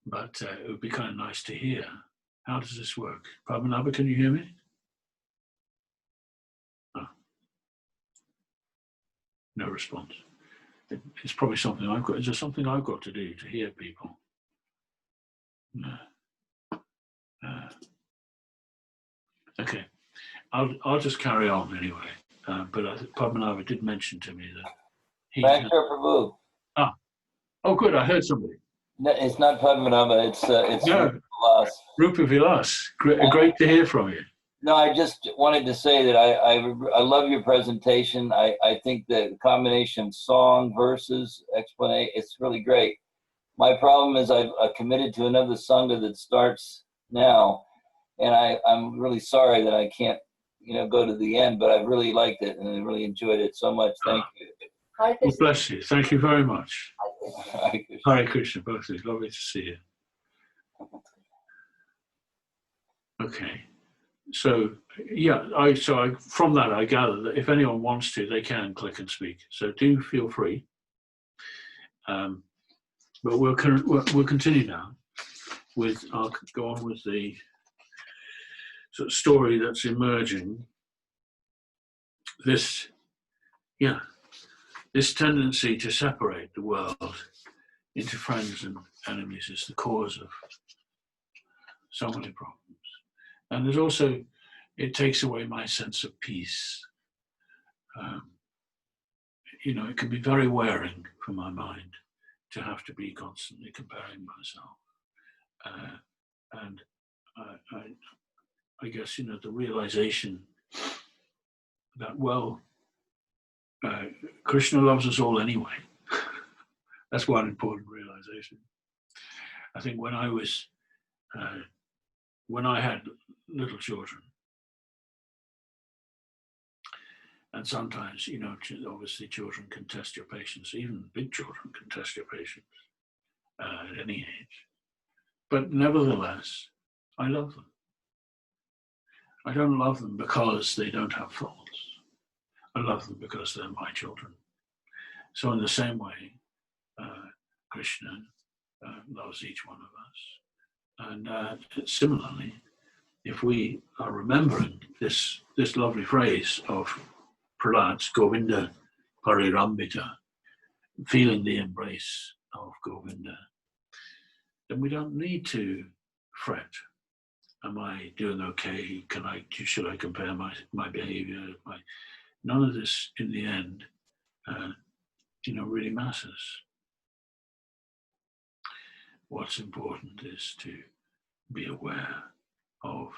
[SPEAKER 1] but it would be kind of nice to hear. How does this work? Prabhupada, can you hear me? Oh. No response. It's probably something I've got. Is there something I've got to do to hear people? No. Okay, I'll just carry on anyway. But I think Padmanabha did mention to me that he.
[SPEAKER 3] Ranchor Prabhu.
[SPEAKER 1] Oh, good. I heard somebody.
[SPEAKER 3] No, it's not Padmanabha. It's
[SPEAKER 1] No. Rupa Vilas. Great to hear from you.
[SPEAKER 3] No, I just wanted to say that I love your presentation. I think the combination of song, verses, explanation, it's really great. My problem is I've committed to another Sangha that starts now, and I'm really sorry that I can't, go to the end, but I really liked it and I really enjoyed it so much. Thank you.
[SPEAKER 1] Well, bless you. Thank you very much.
[SPEAKER 3] Hare Krishna.
[SPEAKER 1] Hare Krishna, both of you. Lovely to see you. Okay. So, yeah, from that I gather that if anyone wants to, they can click and speak. So do feel free. But we'll continue now with, I'll go on with the sort of story that's emerging. This tendency to separate the world into friends and enemies is the cause of so many problems. And there's also, it takes away my sense of peace. It can be very wearing for my mind to have to be constantly comparing myself. And I guess, the realization that, Krishna loves us all anyway. That's one important realization. I think when I had little children, and sometimes, obviously children can test your patience, even big children can test your patience at any age. But nevertheless, I love them. I don't love them because they don't have faults. I love them because they're my children. So in the same way, Krishna loves each one of us. And similarly, if we are remembering this lovely phrase of Prahlad's Govinda parirambita, feeling the embrace of Govinda, then we don't need to fret. Am I doing okay? Should I compare my behavior? None of this in the end, really matters. What's important is to be aware of,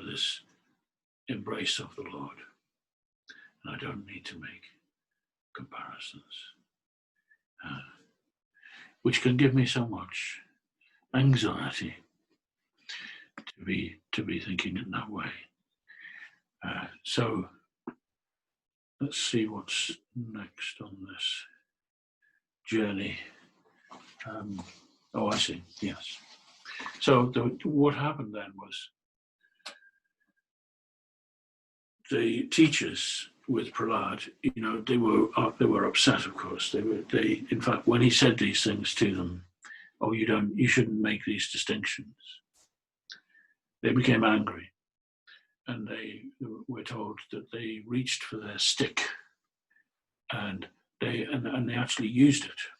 [SPEAKER 1] this embrace of the Lord. And I don't need to make comparisons, which can give me so much anxiety to be thinking in that way. So let's see what's next on this journey. I see. Yes. So what happened then was the teachers with Prahlad, they were upset. Of course, they. In fact, when he said these things to them, you shouldn't make these distinctions. They became angry, and they were told that they reached for their stick, and they actually used it.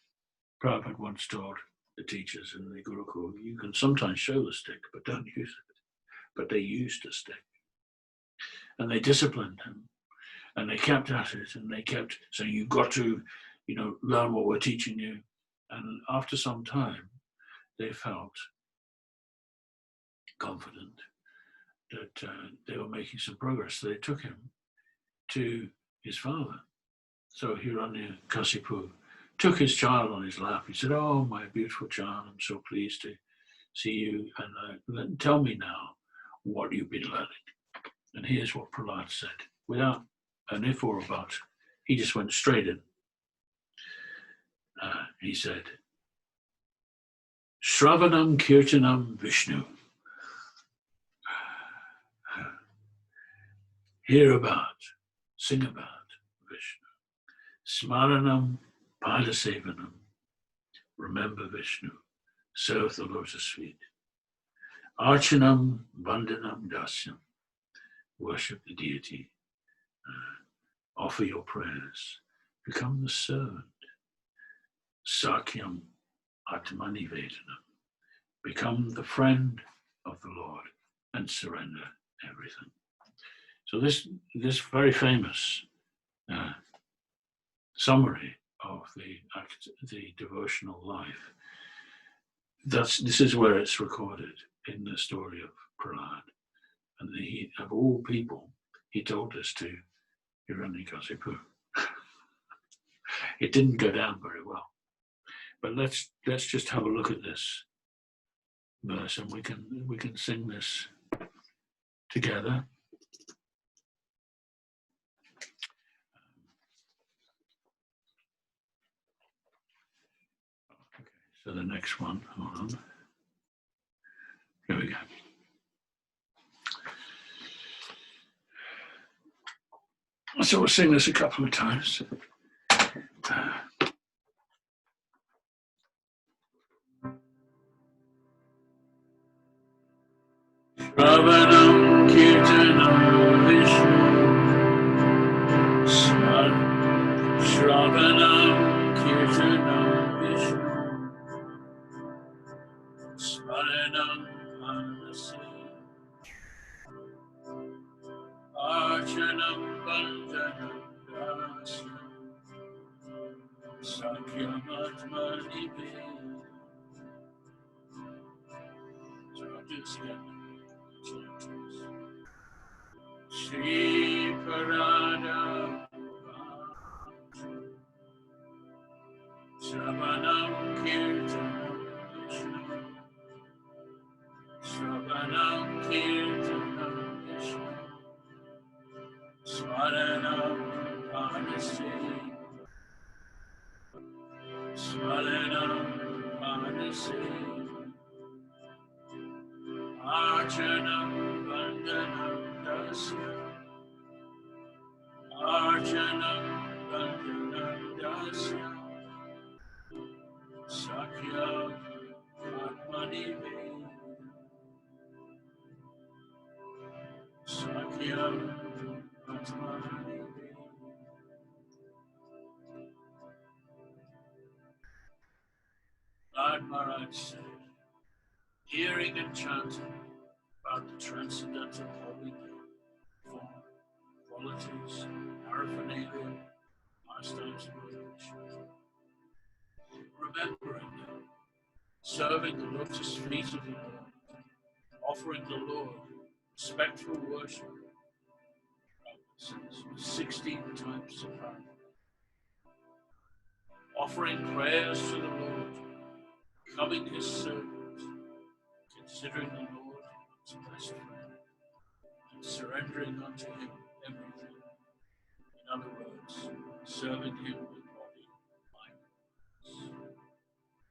[SPEAKER 1] Prabhupada once told the teachers in the Gurukul, you can sometimes show the stick, but don't use it. But they used the stick. And they disciplined him. And they kept at it, and they kept saying, you've got to, learn what we're teaching you. And after some time, they felt confident that they were making some progress. So they took him to his father. So Hiranyakasipu took his child on his lap. He said, oh, my beautiful child, I'm so pleased to see you. And tell me now what you've been learning. And here's what Prahlad said, without an if or a but. He just went straight in. He said, Shravanam Kirtanam Vishnu. Hear about, sing about Vishnu. Smaranam Padasevanam. Remember Vishnu. Serve the lotus feet. Archanam Vandanam Dasyam. Worship the deity. Offer your prayers. Become the servant. Sakyam Atmani Vedanam. Become the friend of the Lord and surrender everything. So this very famous summary of the devotional life, this is where it's recorded in the story of Prahlad. And of all people, he told us to Hiranyakasipu. It didn't go down very well. But let's just have a look at this verse, and we can sing this together. Okay, so the next one, hold on. Here we go. So we'll sing this a couple of times. Shravanam Kirtanam Vishnu. Shravanam Kirtanam Vishnu. Smaranam Manasi. Archanam Vandanam Dasa. Sakyam Atmani Vedanam. So I'll do this again. Shri Prahlada Shravanam Kirtanam Vishnu. Shravanam Kirtanam Vishnu. Smaranam Manasi. Smaranam Manasi. Archanam Vandanam Dasa. Archanam Vandanam Dasa. Sakyam Atmani Vedanam. Sakyam Atmani Vedanam. Prahlada Maharaja said, hearing and chanting about the transcendental holy name, form, qualities, paraphernalia, pastimes, and relations, remembering them, serving the lotus feet of the Lord, offering the Lord respectful worship, with 16 types of prayer, offering prayers to the Lord, becoming his servant, considering the Lord as best friend, and surrendering unto him everything. In other words, serving him with body, mind, and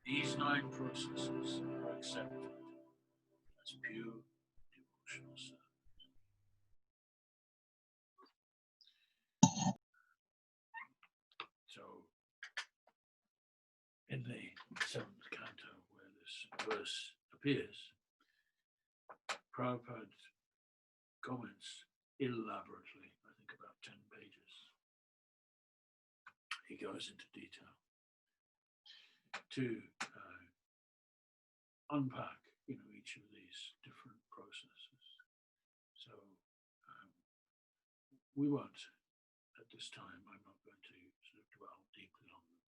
[SPEAKER 1] peace. These 9 processes are accepted as pure devotional service. So, in the 7th canto, where this verse appears, Prabhupada comments elaborately, I think about 10 pages. He goes into detail to unpack, each of these different processes. So we won't, at this time, I'm not going to sort of dwell deeply on them,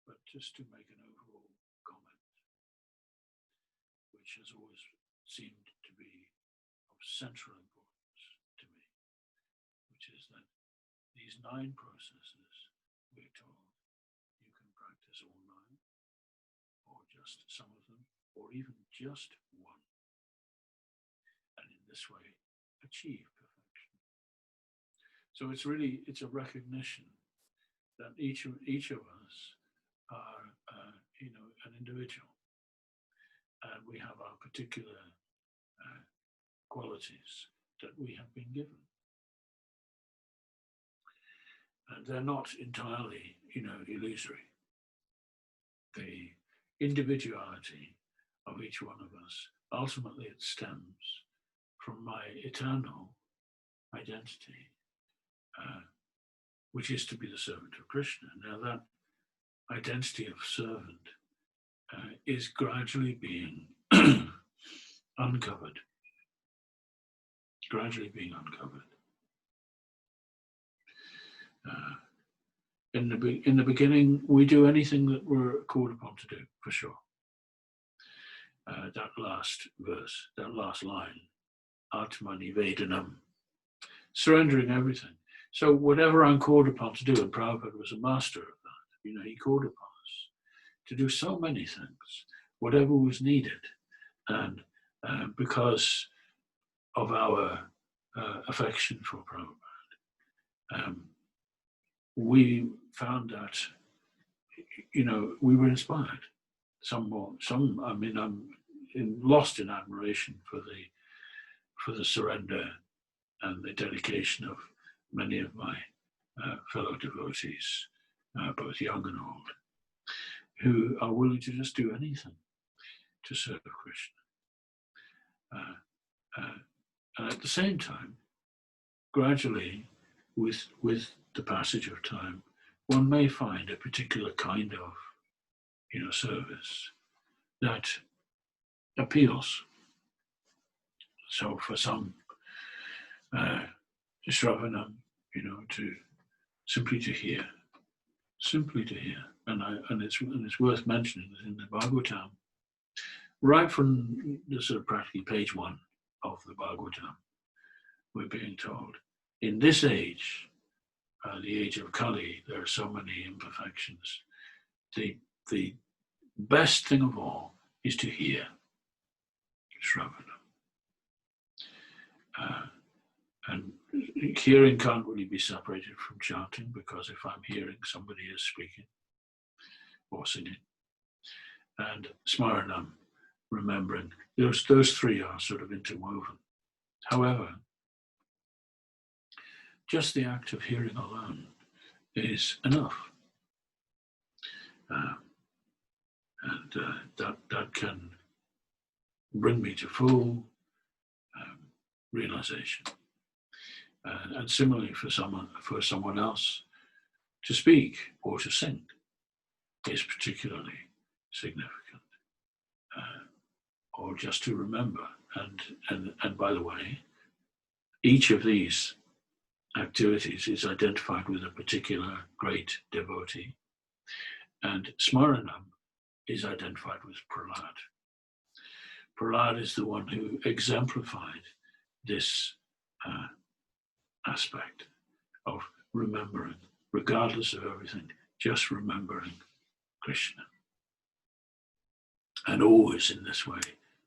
[SPEAKER 1] but just to make an overall comment, which has always seemed to be of central importance to me, which is that these 9 processes, we're told, you can practice all 9, or just some of them, or even just one, and in this way achieve perfection. So it's a recognition that each of us are, an individual, and we have our particular qualities that we have been given, and they're not entirely, illusory. The individuality of each one of us, ultimately, it stems from my eternal identity, which is to be the servant of Krishna. Now, that identity of servant is gradually being uncovered. In the beginning, we do anything that we're called upon to do, for sure. That last verse, that last line, Atmani Vedanam, surrendering everything. So whatever I'm called upon to do, and Prabhupada was a master of that, he called upon us to do so many things, whatever was needed. And because of our affection for Prabhupada, we found that, we were inspired. I'm lost in admiration for the surrender and the dedication of many of my fellow devotees, both young and old, who are willing to just do anything to serve Krishna. And at the same time, gradually, with the passage of time, one may find a particular kind of, service that appeals. So for some, Shravanam, to simply to hear, and it's worth mentioning that in the Bhagavatam, right from the sort of practically page 1 of the Bhagavatam, we're being told, in this age, the age of Kali, there are so many imperfections. The best thing of all is to hear, Shravanam. And hearing can't really be separated from chanting, because if I'm hearing, somebody is speaking or singing. And smaranam, remembering, those three are sort of interwoven. However, just the act of hearing alone is enough. That can bring me to full realization. And similarly, for someone else, to speak or to sing is particularly significant, or just to remember. And by the way, each of these activities is identified with a particular great devotee, and Smaranam is identified with Prahlad. Prahlad is the one who exemplified this aspect of remembering, regardless of everything, just remembering Krishna. And always in this way,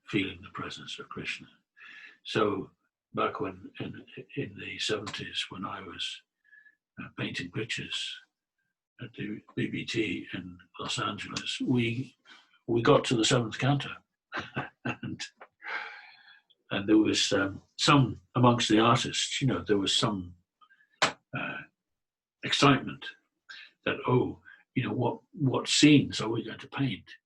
[SPEAKER 1] feeling the presence of Krishna. So back when in the 70s, when I was painting pictures at the BBT in Los Angeles, we got to the 7th canto, and there was some amongst the artists, there was some excitement that, what scenes are we going to paint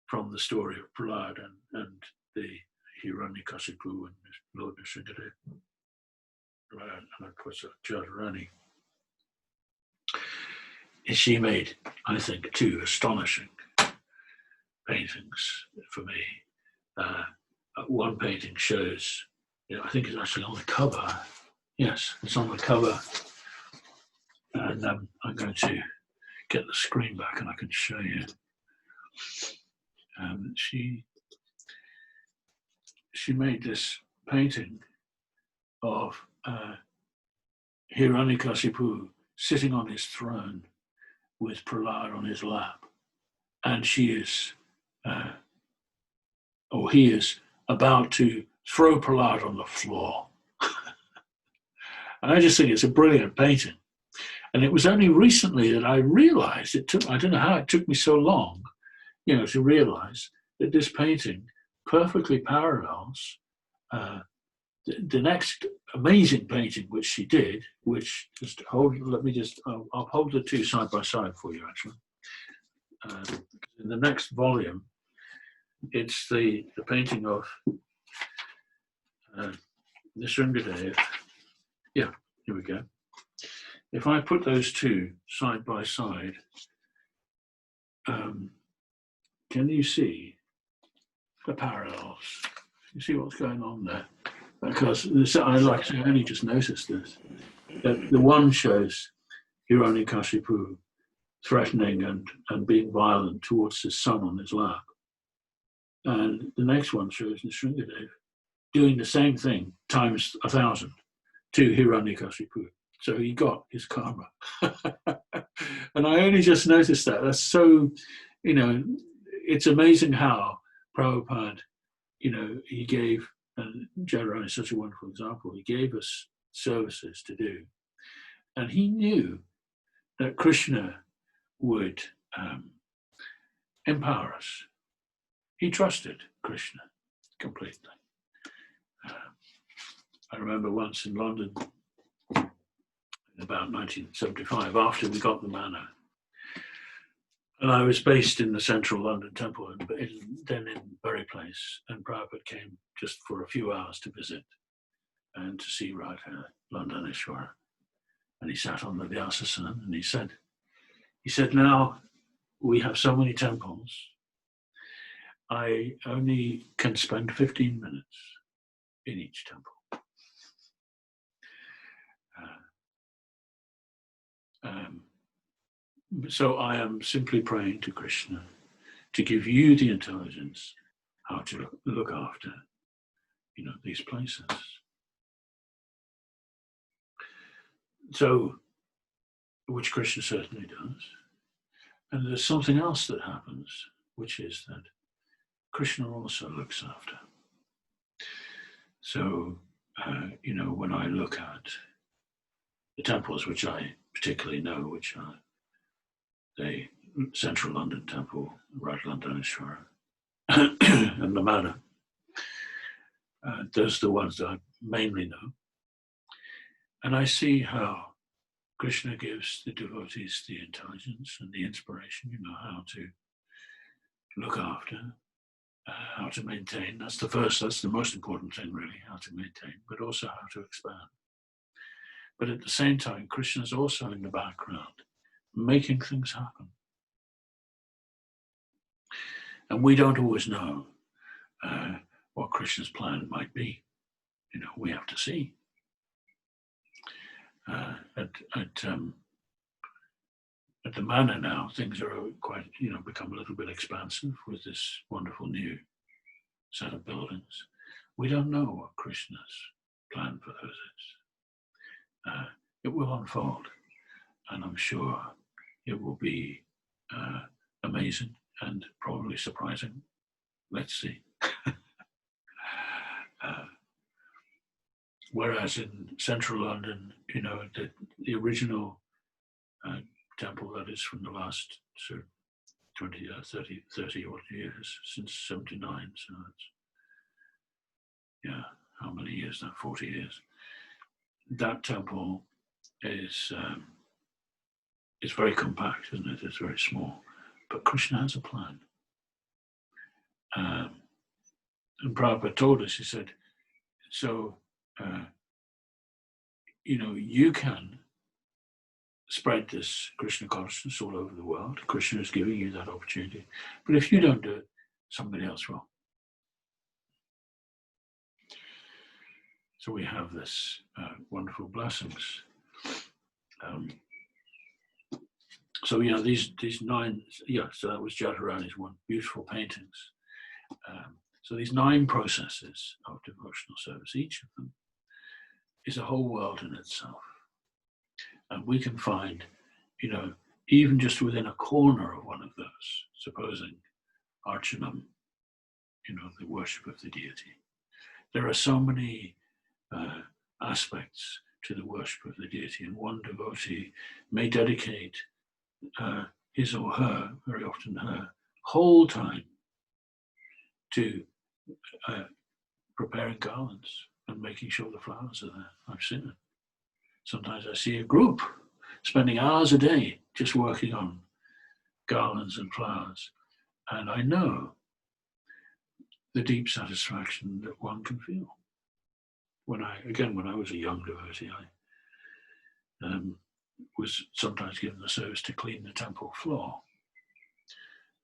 [SPEAKER 1] from the story of Prahlad and the Hiranyakasipu and Lord Narasimhadev, and of course Radharani. And she made, I think, 2 astonishing paintings for me. One painting shows, I think it's actually on the cover. Yes, it's on the cover. And I'm going to get the screen back and I can show you. She made this painting of Hiranyakasipu sitting on his throne with Prahlad on his lap, and he is about to throw Prahlad on the floor. And I just think it's a brilliant painting. And it was only recently that I realized, I don't know how it took me so long, to realize that this painting perfectly parallels the next amazing painting which she did, which I'll hold the two side by side for you, actually. In the next volume, it's the painting of Narasimhadev. Yeah, here we go. If I put those two side by side, can you see the parallels? You see what's going on there? Because I only just noticed this. That the one shows Hiranyakashipu threatening and being violent towards his son on his lap. And the next one shows Narasimhadev doing the same thing times 1,000 to Hiranyakashipu. So he got his karma. And I only just noticed that. That's so, it's amazing how Prabhupada, he gave, and Jadharan is such a wonderful example, he gave us services to do. And he knew that Krishna would empower us. He trusted Krishna completely. I remember once in London, about 1975, after we got the manna, and I was based in the central London temple, then in Bury Place, and Prabhupada came just for a few hours to visit and to see Radha Landaneshwara. And he sat on the Vyasasana and he said, now we have so many temples, I only can spend 15 minutes in each temple. So I am simply praying to Krishna to give you the intelligence how to look after, these places. So, which Krishna certainly does. And there's something else that happens, which is that Krishna also looks after. So, when I look at the temples, which I particularly know, which are the Central London Temple, Radha Landaneshwara, and the Manor, those are the ones that I mainly know. And I see how Krishna gives the devotees the intelligence and the inspiration, how to look after, how to maintain. That's the most important thing, really, how to maintain, but also how to expand. But at the same time, Krishna's also in the background, making things happen. And we don't always know what Krishna's plan might be. We have to see. At the manor now, things are quite, become a little bit expansive with this wonderful new set of buildings. We don't know what Krishna's plan for those is. It will unfold, and I'm sure it will be amazing and probably surprising. Let's see. Whereas in central London, the original temple that is from the last 20, 30 odd years, since 79, so it's, how many years now? 40 years. That temple is very compact, isn't it? It's very small. But Krishna has a plan. And Prabhupada told us, he said, so, you can spread this Krishna consciousness all over the world. Krishna is giving you that opportunity. But if you don't do it, somebody else will. So we have this wonderful blessings. So these 9, so that was Jadharani's one, beautiful paintings. So these 9 processes of devotional service, each of them is a whole world in itself. And we can find, even just within a corner of one of those, supposing Archanam, the worship of the deity, there are so many aspects to the worship of the deity. And one devotee may dedicate his or her, very often her, whole time to preparing garlands and making sure the flowers are there. I've seen it. Sometimes I see a group spending hours a day just working on garlands and flowers. And I know the deep satisfaction that one can feel. When I was a young devotee, I was sometimes given the service to clean the temple floor.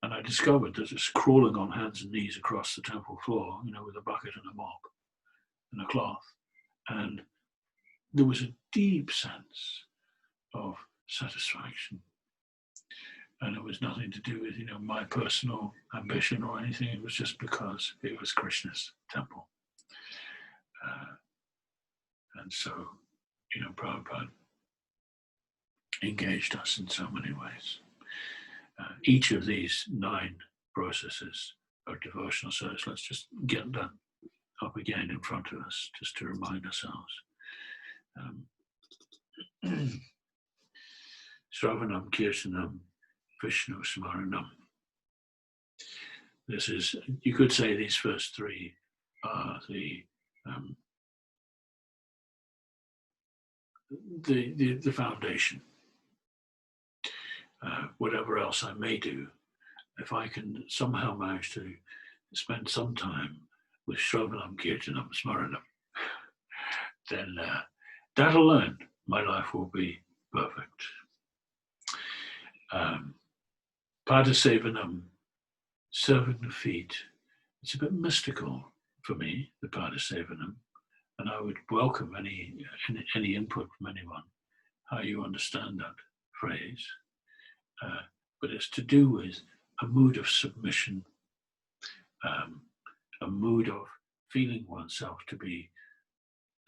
[SPEAKER 1] And I discovered that just crawling on hands and knees across the temple floor, with a bucket and a mop and a cloth. And there was a deep sense of satisfaction. And it was nothing to do with, my personal ambition or anything. It was just because it was Krishna's temple. And so, Prabhupada engaged us in so many ways. Each of these 9 processes of devotional service, let's just get that up again in front of us, just to remind ourselves. Shravanam, Kirtanam, Vishnu Smaranam. This is, you could say these first 3 are the foundation. Whatever else I may do, if I can somehow manage to spend some time with Shravanam, Kirtanam, Smaranam, then that alone, my life will be perfect. Padasevanam, serving the feet. It's a bit mystical for me, the Padasevanam, and I would welcome any input from anyone, how you understand that phrase. But it's to do with a mood of submission, a mood of feeling oneself to be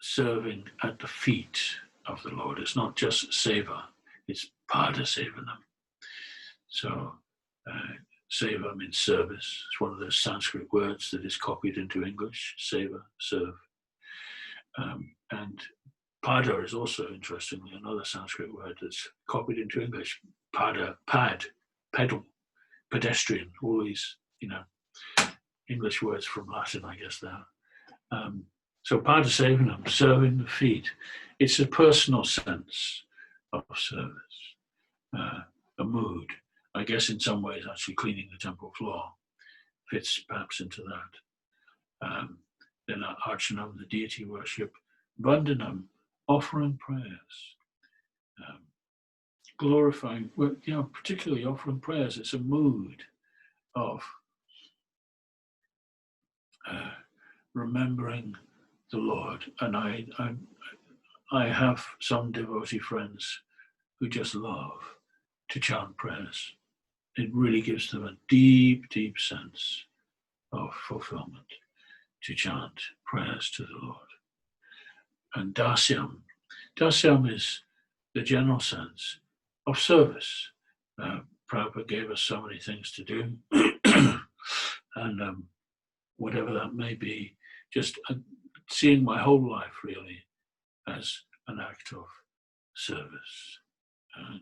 [SPEAKER 1] serving at the feet of the Lord. It's not just seva, it's padasevanam. So seva means service. It's one of those Sanskrit words that is copied into English, seva, serve. And pada is also, interestingly, another Sanskrit word that's copied into English. Pada, pad, pedal, pedestrian, all these, English words from Latin, I guess now. So padasevanam, serving the feet, it's a personal sense of service, a mood. I guess in some ways actually cleaning the temple floor fits perhaps into that. Then archanam, the deity worship, vandanam, offering prayers, glorifying, particularly offering prayers. It's a mood of remembering the Lord. And I have some devotee friends who just love to chant prayers. It really gives them a deep, deep sense of fulfillment to chant prayers to the Lord. And dasyam is the general sense of service. Prabhupada gave us so many things to do, and whatever that may be, just seeing my whole life really as an act of service. And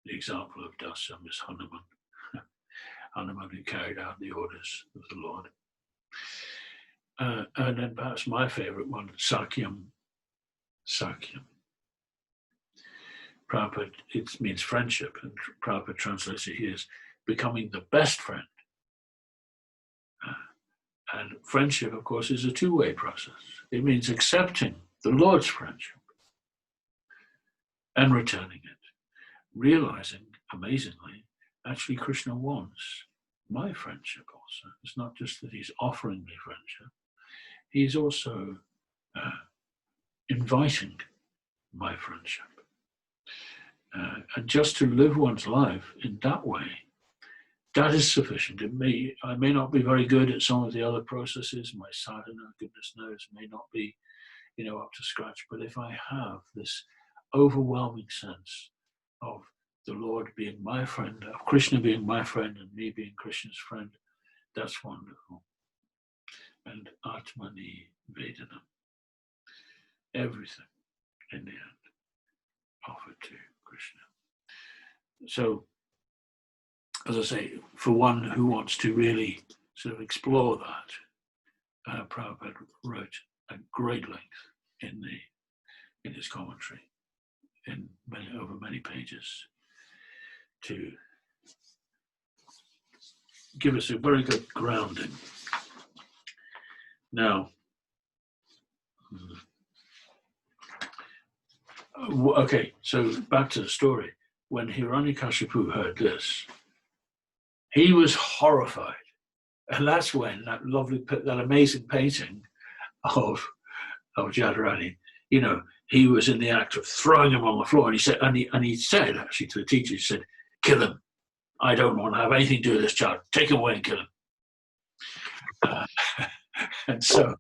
[SPEAKER 1] the example of Dasa is Hanuman. Hanuman, who carried out the orders of the Lord. And then perhaps my favorite one, Sakyam. Prabhupada, it means friendship, and Prabhupada translates it here as becoming the best friend. And friendship, of course, is a two-way process. It means accepting the Lord's friendship and returning it, realizing, amazingly, actually Krishna wants my friendship also. It's not just that he's offering me friendship, he's also inviting my friendship. And just to live one's life in that way, that is sufficient. I may not be very good at some of the other processes. My sadhana, goodness knows, may not be, up to scratch. But if I have this overwhelming sense of the Lord being my friend, of Krishna being my friend, and me being Krishna's friend, that's wonderful. And Atmani Vedanam, everything in the end, offered to Krishna. So, as I say, for one who wants to really sort of explore that, Prabhupada wrote at great length in his commentary, over many pages, to give us a very good grounding. Now, okay, so back to the story. When Hiranyakashipu heard this, he was horrified. And that's when that amazing painting of Jadharani, he was in the act of throwing him on the floor, and he said actually to the teacher, he said, "Kill him. I don't want to have anything to do with this child. Take him away and kill him." And so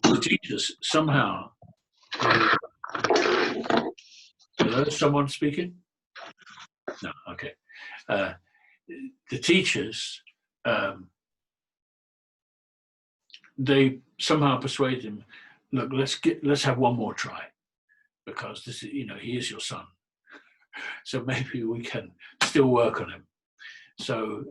[SPEAKER 1] the teachers somehow, hello, someone speaking? No, okay. The teachers, they somehow persuaded him, look, let's have one more try, because this is, he is your son, so maybe we can still work on him. So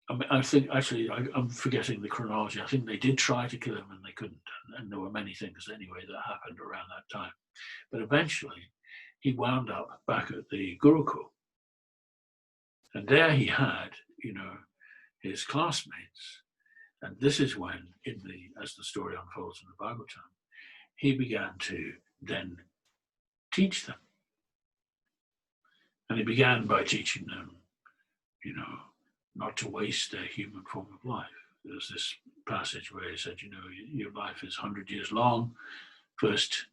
[SPEAKER 1] I think, actually, I'm forgetting the chronology. I think they did try to kill him and they couldn't, and there were many things anyway that happened around that time. But eventually he wound up back at the Gurukul, and there he had, his classmates. And this is when, as the story unfolds in the Bhagavatam, he began to then teach them. And he began by teaching them, not to waste their human form of life. There's this passage where he said, your life is 100 years long. First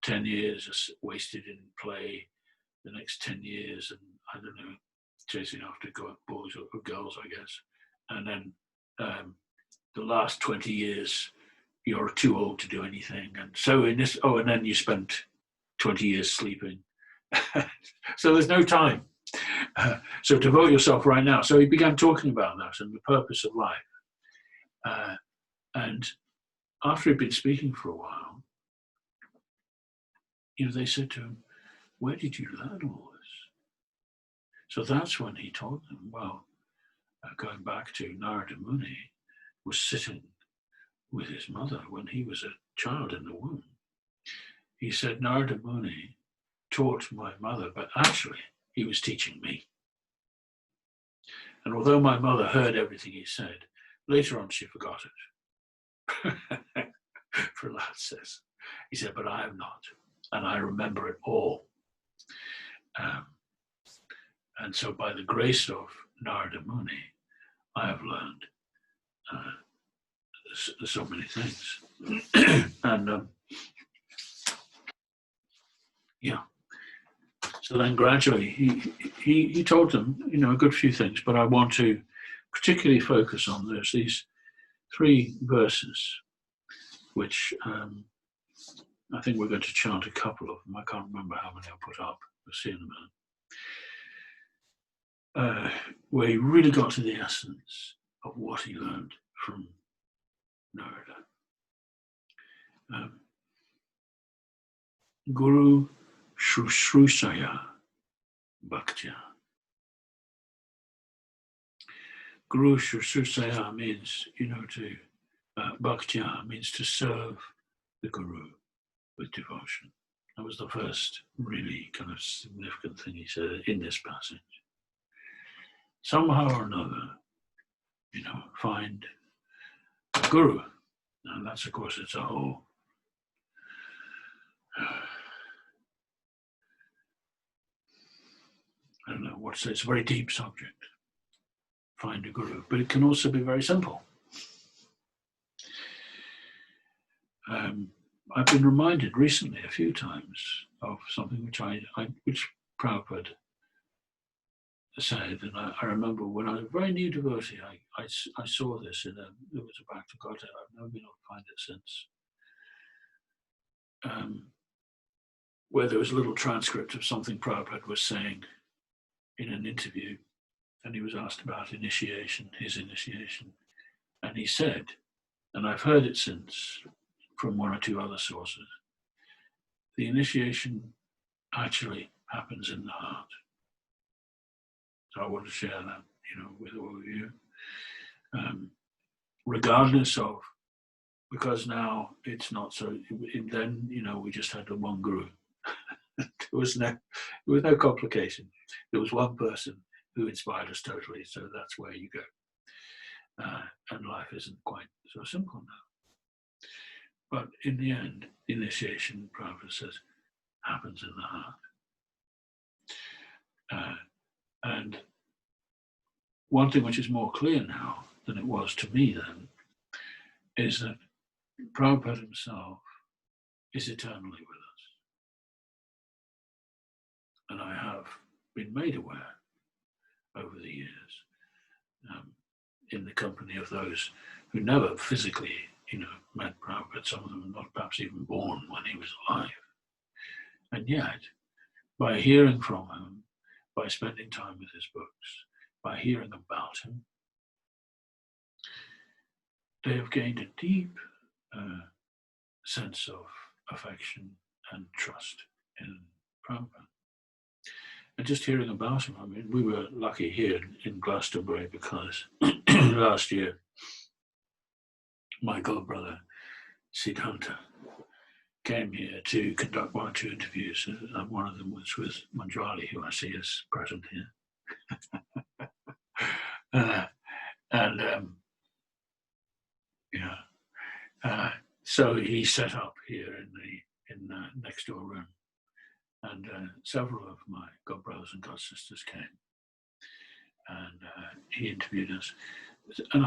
[SPEAKER 1] 10 years are wasted in play. The next 10 years, and I don't know, chasing after boys or girls, I guess. And then the last 20 years, you're too old to do anything. And so and then you spent 20 years sleeping. So there's no time. So devote yourself right now. So he began talking about that and the purpose of life. And after he'd been speaking for a while, they said to him, "Where did you learn all this?" So that's when he told them, going back to Narada Muni was sitting with his mother when he was a child in the womb. He said, Narada Muni taught my mother, but actually he was teaching me. And although my mother heard everything he said, later on she forgot it. Prahlad says, he said, but I have not, and I remember it all. And so by the grace of Narada Muni, I have learned so many things. And so then gradually he told them, a good few things, but I want to particularly focus on these 3 verses, which I think we're going to chant a couple of them. I can't remember how many I'll put up. We'll see in a minute. Where he really got to the essence of what he learned from Narada. Guru-susrusaya bhaktya. Guru-susrusaya means, to bhaktya means to serve the Guru with devotion. That was the first really kind of significant thing he said in this passage. Somehow or another, find a Guru. And that's, of course, it's a whole I don't know what to say, it's a very deep subject. Find a Guru, but it can also be very simple. I've been reminded recently a few times of something which Prabhupada said, and I remember when I was a very new devotee, I saw this it was a bhaktya. I've never been able to find it since. Where there was a little transcript of something Prabhupada was saying in an interview, and he was asked about his initiation, and he said, and I've heard it since from one or two other sources, the initiation actually happens in the heart. So I want to share that, with all of you. Regardless of, because now it's not so, then, we just had the one guru. There was no complication. There was one person who inspired us totally, so that's where you go. And life isn't quite so simple now. But in the end, initiation, Prabhupada says, happens in the heart. And one thing which is more clear now than it was to me then, is that Prabhupada himself is eternally with us. And I have been made aware over the years, in the company of those who never physically, met Prabhupada, some of them not perhaps even born when he was alive. And yet, by hearing from him, by spending time with his books, by hearing about him, they have gained a deep sense of affection and trust in Prabhupada. And just hearing about him, I mean, we were lucky here in Glastonbury because last year, my godbrother, Siddhanta, came here to conduct one or two interviews. And one of them was with Manjali, who I see is present here. So he set up here in the next door room, and several of my godbrothers and godsisters came, and he interviewed us. And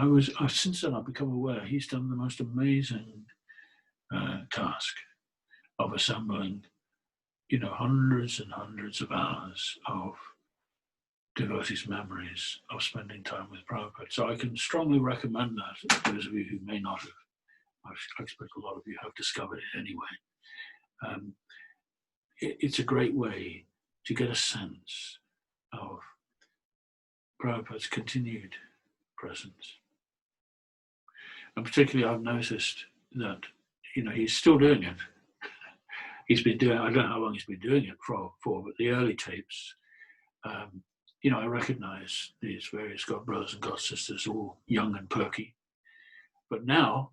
[SPEAKER 1] since then I've become aware he's done the most amazing task of assembling, hundreds and hundreds of hours of devotees' memories of spending time with Prabhupada. So I can strongly recommend that to those of you who may not have. I expect a lot of you have discovered it anyway. It's a great way to get a sense of Prabhupada's continued presence. And particularly I've noticed that, he's still doing it. He's been doing it, I don't know how long he's been doing it for but the early tapes, I recognize these various godbrothers and godsisters, all young and perky. But now,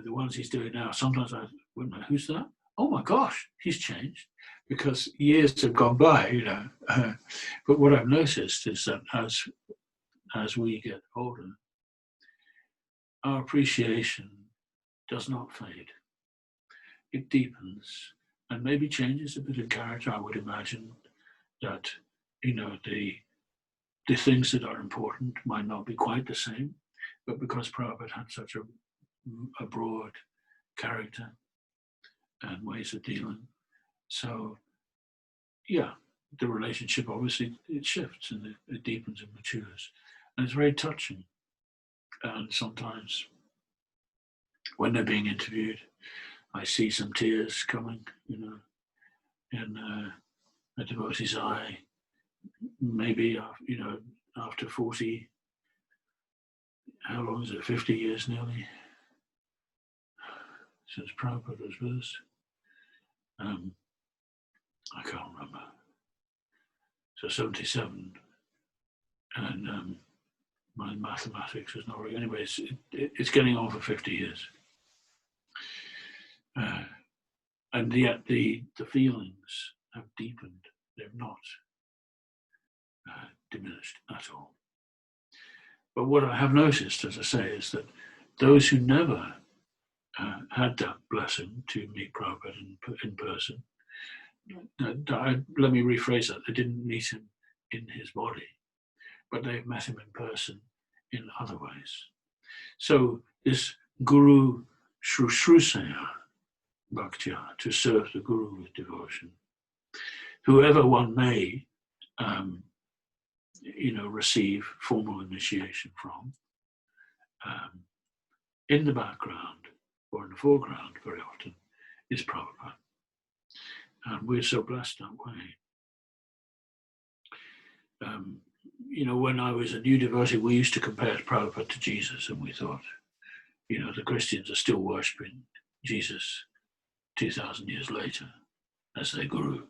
[SPEAKER 1] the ones he's doing now, sometimes I wonder, who's that? Oh my gosh, he's changed, because years have gone by, But what I've noticed is that as we get older, our appreciation does not fade. It deepens and maybe changes a bit in character. I would imagine that, the things that are important might not be quite the same, but because Prabhupada had such a broad character and ways of dealing, so the relationship obviously it shifts and it deepens and matures, and it's very touching. And sometimes when they're being interviewed, I see some tears coming, in a devotee's eye, maybe, after 40, how long is it, 50 years nearly, since Prabhupada was with us. I can't remember. So 77, and my mathematics is not really, anyway, it's getting on for 50 years. And yet the feelings have deepened. They've not diminished at all. But what I have noticed, as I say, is that those who never had that blessing to meet Prabhupada in person, let me rephrase that, they didn't meet him in his body, but they've met him in person in other ways. So this guru-susrusaya, bhaktya, to serve the guru with devotion, whoever one may receive formal initiation from, in the background or in the foreground very often is Prabhupada. And we're so blessed that way. When I was a new devotee, we used to compare Prabhupada to Jesus, and we thought, You know, the Christians are still worshipping Jesus 2,000 years later as their guru,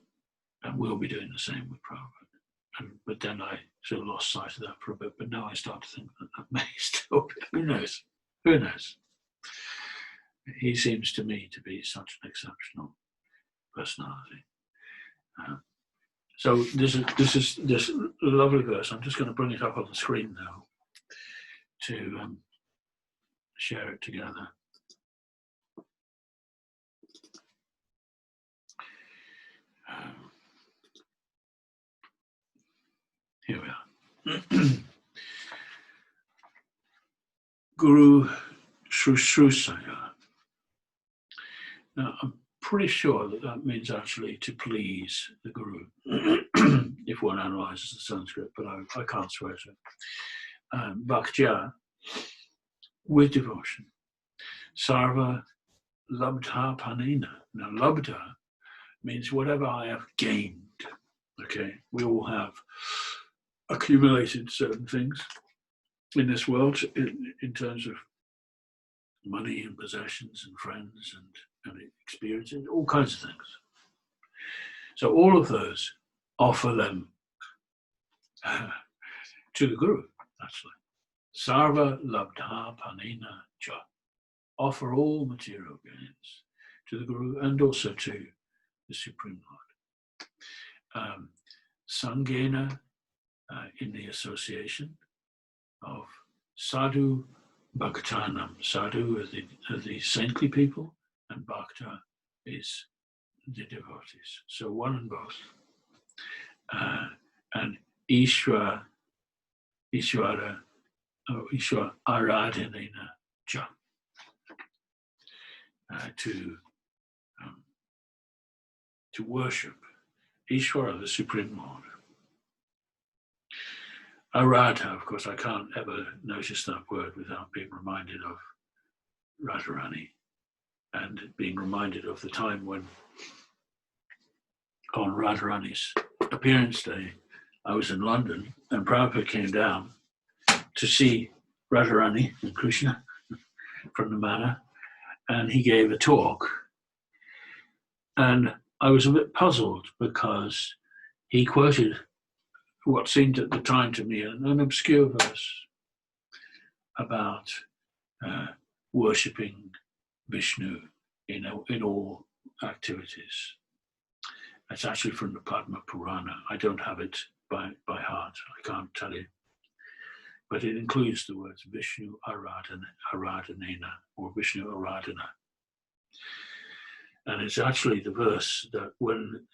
[SPEAKER 1] and we'll be doing the same with Prabhupada. But then I sort of lost sight of that for a bit, but now I start to think that may still be. Who knows? Who knows? He seems to me to be such an exceptional personality. So this is this lovely verse. I'm just going to bring it up on the screen now to share it together. Here we are. Guru-susrusaya. Now, I'm pretty sure that that means actually to please the guru, if one analyzes the Sanskrit, but I can't swear to it. Bhaktya, with devotion. Sarva labdha panena. Now, labdha means whatever I have gained. Okay, we all have accumulated certain things in this world in terms of money and possessions and friends and experiences, all kinds of things. So all of those, offer them to the guru, actually. Sarva labdha panena cha. Offer all material gains to the guru and also to the Supreme Lord. Sangena, in the association of sadhu bhaktanam. Sadhu are the saintly people, and bhakta is the devotees. So one and both. And Ishvara aradhanena cha. To worship Ishvara, the Supreme Lord. Aradha, of course, I can't ever notice that word without being reminded of Radharani and being reminded of the time when, on Radharani's appearance day, I was in London and Prabhupada came down to see Radharani and Krishna from the manor, and he gave a talk. And I was a bit puzzled because he quoted what seemed at the time to me an obscure verse about worshipping Vishnu in all activities. It's actually from the Padma Purana. I don't have it by heart. I can't tell you. But it includes the words Vishnu Aradhanena or Vishnu Aradhana. And it's actually the verse that when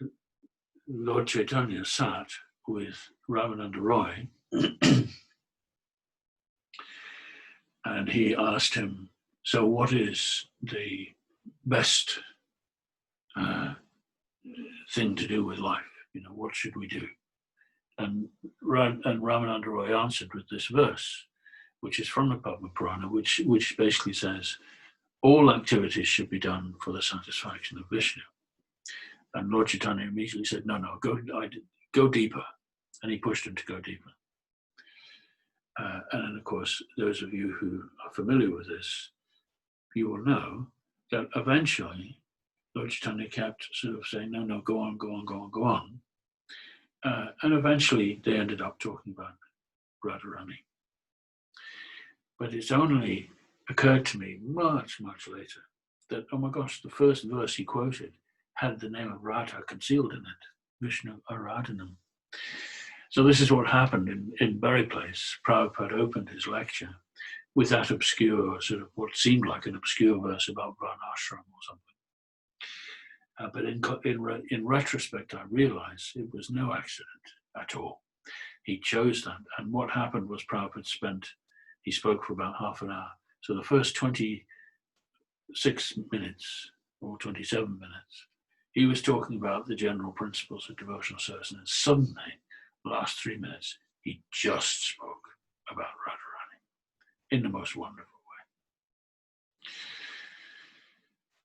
[SPEAKER 1] Lord Chaitanya sat with Ramananda Roy and he asked him, so what is the best thing to do with life? You know, what should we do? And Ramananda Roy answered with this verse, which is from the Padma Purana, which basically says, all activities should be done for the satisfaction of Vishnu. And Lord Chaitanya immediately said, no, go deeper. And he pushed him to go deeper. And of course, those of you who are familiar with this, you will know that eventually Lord Chaitanya kept sort of saying, no, go on. And eventually they ended up talking about Radharani. But it's only occurred to me much, much later that, oh my gosh, the first verse he quoted had the name of Radha concealed in it, Vishnu Aradhanam. So this is what happened in Berry Place. Prabhupada opened his lecture with that obscure, sort of what seemed like an obscure verse about Varnashram or something. But in retrospect, I realized it was no accident at all. He chose that. And what happened was Prabhupada he spoke for about half an hour. So the first 26 minutes or 27 minutes, he was talking about the general principles of devotional service. And then suddenly, the last 3 minutes, he just spoke about Radharani in the most wonderful way.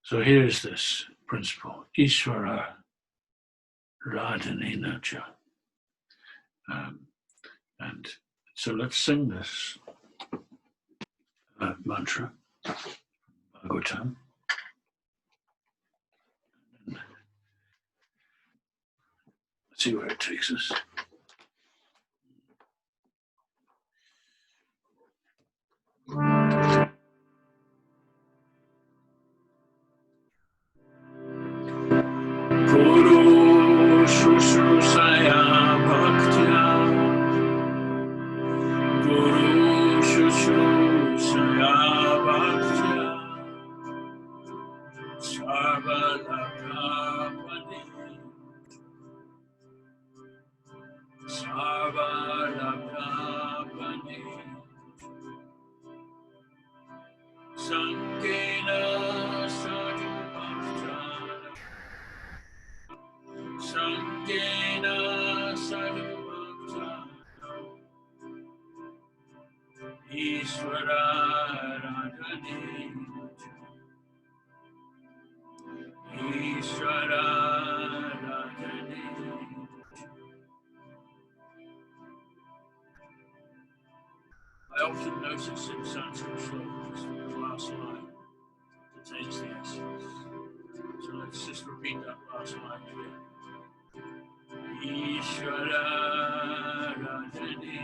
[SPEAKER 1] So here's this principle, Ishvara Radhanena cha. And so let's sing this mantra. Bhagavatam. Let's see where it takes us. Guru-susrusaya bhaktya, guru-susrusaya bhaktya, sarva-lakapani, sarva-lakapani, sankena sadhu bhaktana, sankena sadhu bhaktana, Ishvara Radhani, Ishvara Radhani. I often notice in Sanskrit slokas the last line contains the essence. So let's just repeat that last line again. Ishvara Radhani,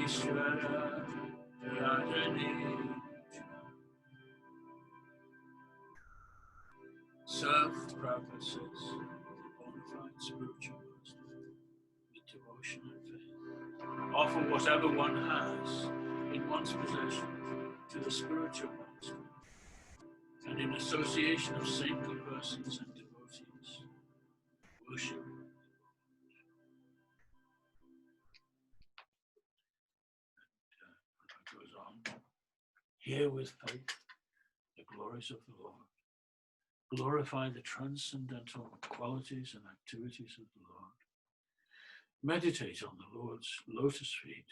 [SPEAKER 1] Ishvara Radhani. Serve with practices, the bona fide spiritual master, with devotion and faith. Offer whatever one has in one's possession to the spiritual master, and in association of saintly persons and devotees, worship. It goes on. Hear with faith the glories of the Lord. Glorify the transcendental qualities and activities of the Lord. Meditate on the Lord's lotus feet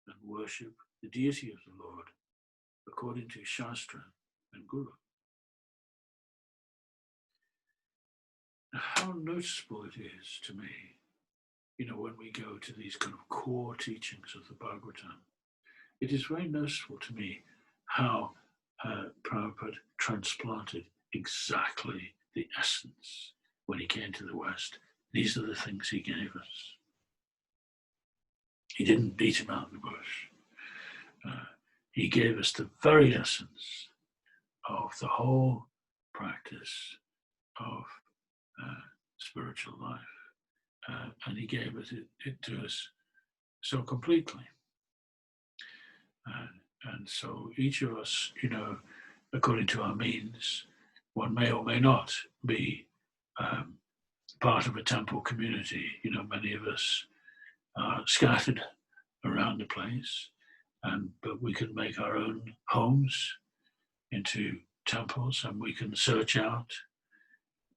[SPEAKER 1] and worship the deity of the Lord according to Shastra and Guru. How noticeable it is to me, when we go to these kind of core teachings of the Bhagavatam, it is very noticeable to me how Prabhupada transplanted exactly the essence when he came to the West. These are the things he gave us. He didn't beat him out of the bush. He gave us the very essence of the whole practice of spiritual life. And he gave it to us so completely. And so each of us, according to our means, one may or may not be part of a temple community. Many of us are scattered around the place, but we can make our own homes into temples, and we can search out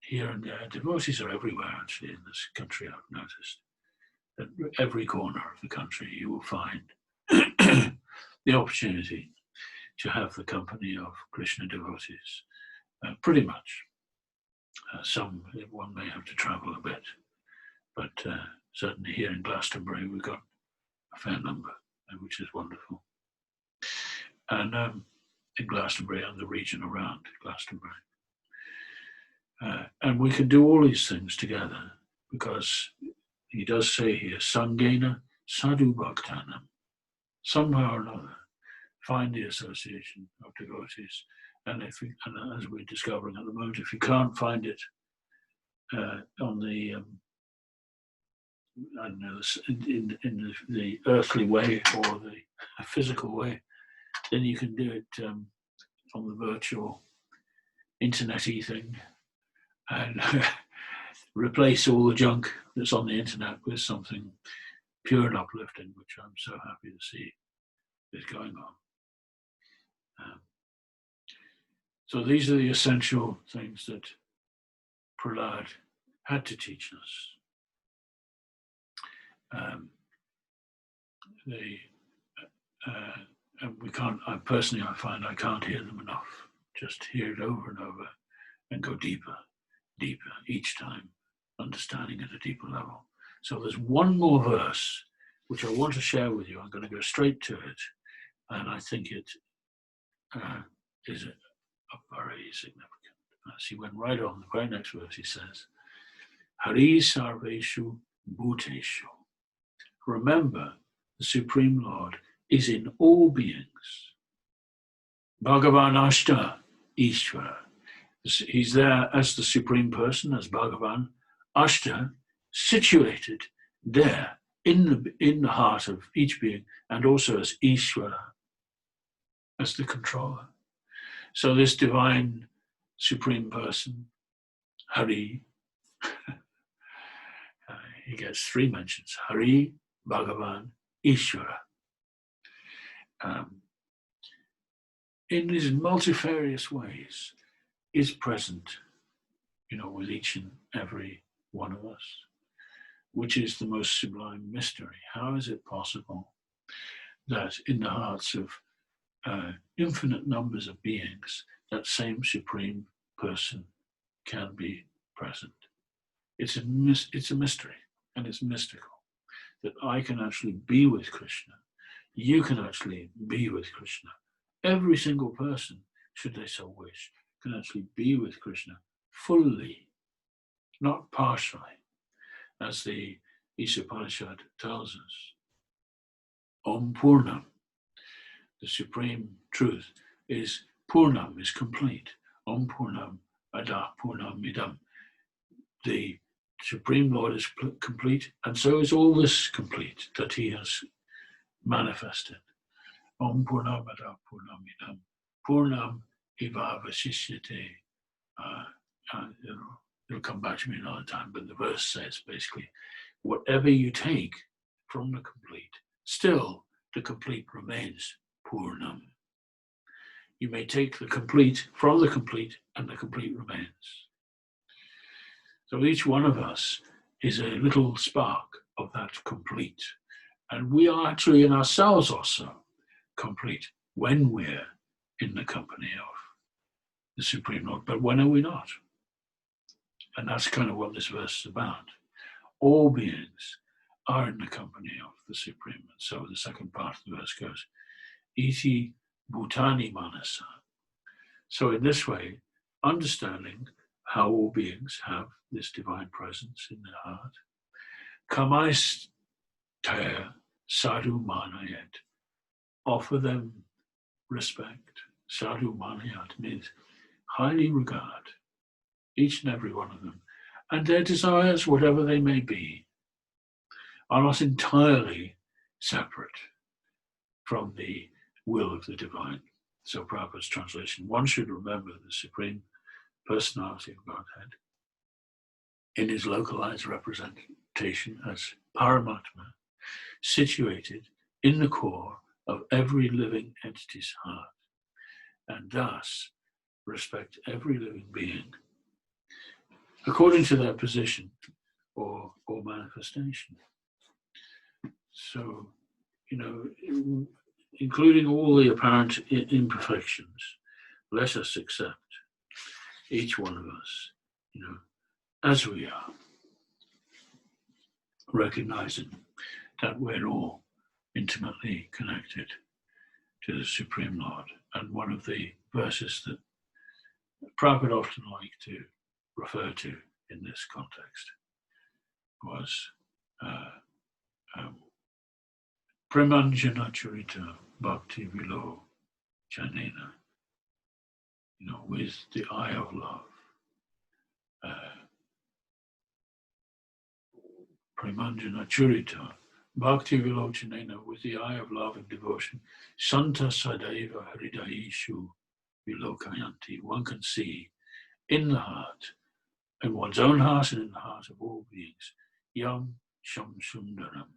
[SPEAKER 1] here and there. Devotees are everywhere, actually, in this country, I've noticed. At every corner of the country, you will find the opportunity to have the company of Krishna devotees, pretty much. One may have to travel a bit, but certainly here in Glastonbury, we've got a fair number, which is wonderful. And in Glastonbury and the region around Glastonbury. And we can do all these things together, because he does say here, Sangena Sadhu Bhaktanam. Somehow or another, find the association of devotees. And as we're discovering at the moment, if you can't find it on the, in the earthly way or the physical way, then you can do it on the virtual internet-y thing, and replace all the junk that's on the internet with something pure and uplifting, which I'm so happy to see is going on. So these are the essential things that Prahlad had to teach us. And we can't, I find I can't hear them enough. Just hear it over and over and go deeper each time, understanding at a deeper level. So there's one more verse which I want to share with you. I'm going to go straight to it, and I think it is a very significant. As he went right on, the very next verse he says, Hari Sarveshu Bhuteshu. Remember, the Supreme Lord is in all beings. Bhagavan Ashta Ishvara. He's there as the Supreme Person, as Bhagavan Ashta, situated there in the heart of each being, and also as Ishvara, as the controller. So this divine Supreme Person, Hari, he gets three mentions: Hari, Bhagavan, Ishvara. In these multifarious ways, is present, with each and every one of us, which is the most sublime mystery. How is it possible that in the hearts of infinite numbers of beings, that same Supreme Person can be present? It's a mystery, and it's mystical, that I can actually be with Krishna. You can actually be with Krishna. Every single person, should they so wish, can actually be with Krishna fully, not partially, as the Upanishad tells us. Om Purnam, the supreme truth, is Purnam, is complete. Om Purnam Ada Purnam Idam. The Supreme Lord is complete, and so is all this complete that he has manifested. Om Purnam Ada Purnam Idam. Purnam Iva Vasishyate. It'll come back to me another time, but the verse says basically, whatever you take from the complete, still the complete remains Purnam. You may take the complete from the complete, and the complete remains. So each one of us is a little spark of that complete. And we are actually in ourselves also complete when we're in the company of the Supreme Lord. But when are we not? And that's kind of what this verse is about. All beings are in the company of the Supreme. And so the second part of the verse goes, Iti Bhutani Manasa. So in this way, understanding how all beings have this divine presence in their heart, Kamais Taya Sadhu Manayat, offer them respect. Sadhu Manayat means highly regard each and every one of them, and their desires, whatever they may be, are not entirely separate from the will of the divine. So Prabhupada's translation, one should remember the Supreme Personality of Godhead in his localized representation as Paramatma, situated in the core of every living entity's heart, and thus respect every living being according to their position or manifestation. So, including all the apparent imperfections, let us accept each one of us, as we are, recognizing that we're all intimately connected to the Supreme Lord. And one of the verses that Prabhupada often liked to refer to in this context was Premanjana Charita Bhakti Vilo Janena, with the eye of love. Premanjana Charita Bhakti Vilochanena, with the eye of love and devotion. Santa Sadaiva Hridayishu Vilokayanti. One can see in the heart, in one's own heart and in the heart of all beings, Yam Sham Sundaram,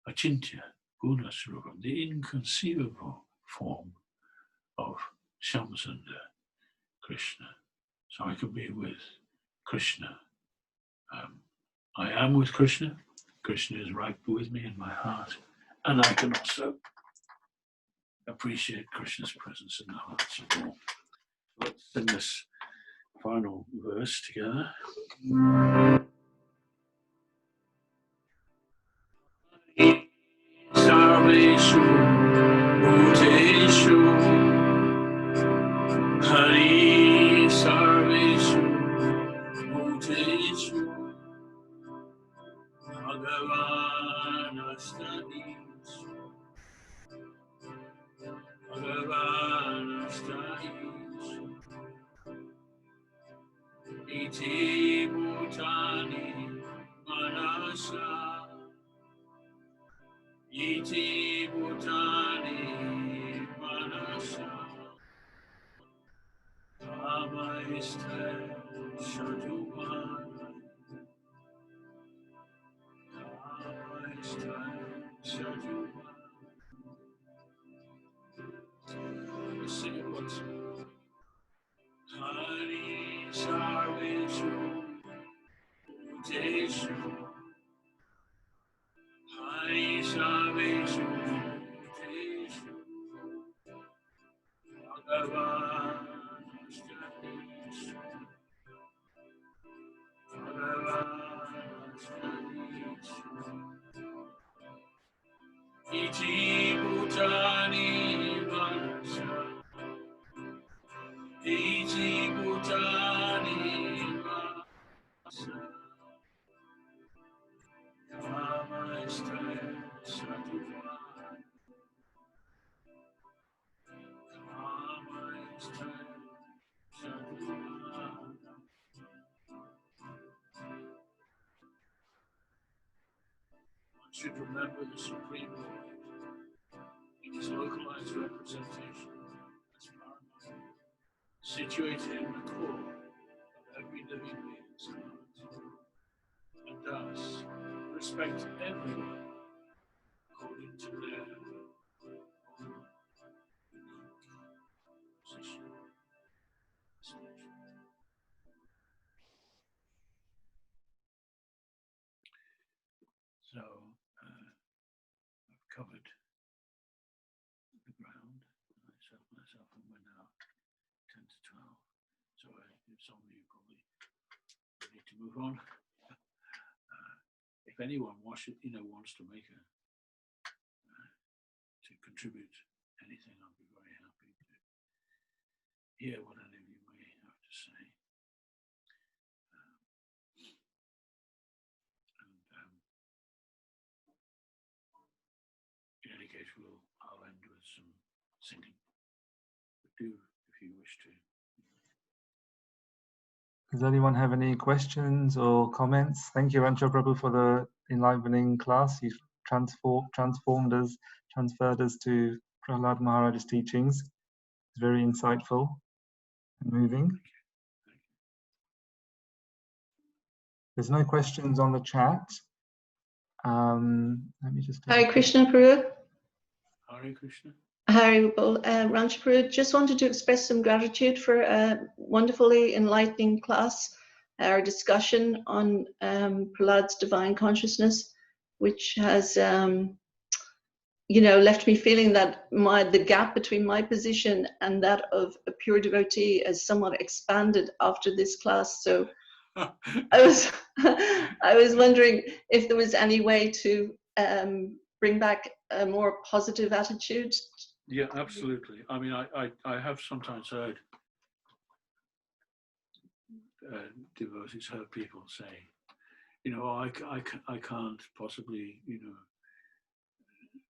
[SPEAKER 1] Achintya Gunasrupam, the inconceivable form of Shamsundar, Krishna. So I can be with Krishna. I am with Krishna. Krishna is right with me in my heart. And I can also appreciate Krishna's presence in the hearts of all. Let's sing this final verse together. iti bhutani manasa, iti bhutani manasa, bhaista sadhuva, bhaista sadhuva. Let's sing it once. Hari Sarveshu Bhuteshu, Hari Sarveshu Bhuteshu, Bhagavan Ashtanishu, Bhagavan Ashtanishu, Iti Bhutani Manasa, Iti Bhutani Manasa, Kamaistaya Sadhuva, Kamaistaya Sadhuva. One should remember the Supreme Lord in his localized representation as paramount, situated in the core of every living being's heart, and thus respect everyone according to their own unique position. So I've covered the ground. I set myself and we're now 10 to 12. So if some of you probably need to move on. If anyone wants to make to contribute anything, I'll be very happy to hear what any of you may have to say. In any case, I'll end with some singing. But do, if you wish to.
[SPEAKER 2] Does anyone have any questions or comments? Thank you, Ranchor Prabhu, for the enlivening class. You've transferred us to Prahlada Maharaja's teachings. It's very insightful and moving. There's no questions on the chat. Let me just.
[SPEAKER 4] Hare Krishna, Prabhu.
[SPEAKER 1] Hare Krishna.
[SPEAKER 4] Hare Ranchor Prabhu. Just wanted to express some gratitude for a wonderfully enlightening class, our discussion on Prahlad's divine consciousness, which has, left me feeling that the gap between my position and that of a pure devotee has somewhat expanded after this class. So I was wondering if there was any way to bring back a more positive attitude.
[SPEAKER 1] Yeah, absolutely. I mean, I have sometimes heard devotees, heard people say, I can't possibly,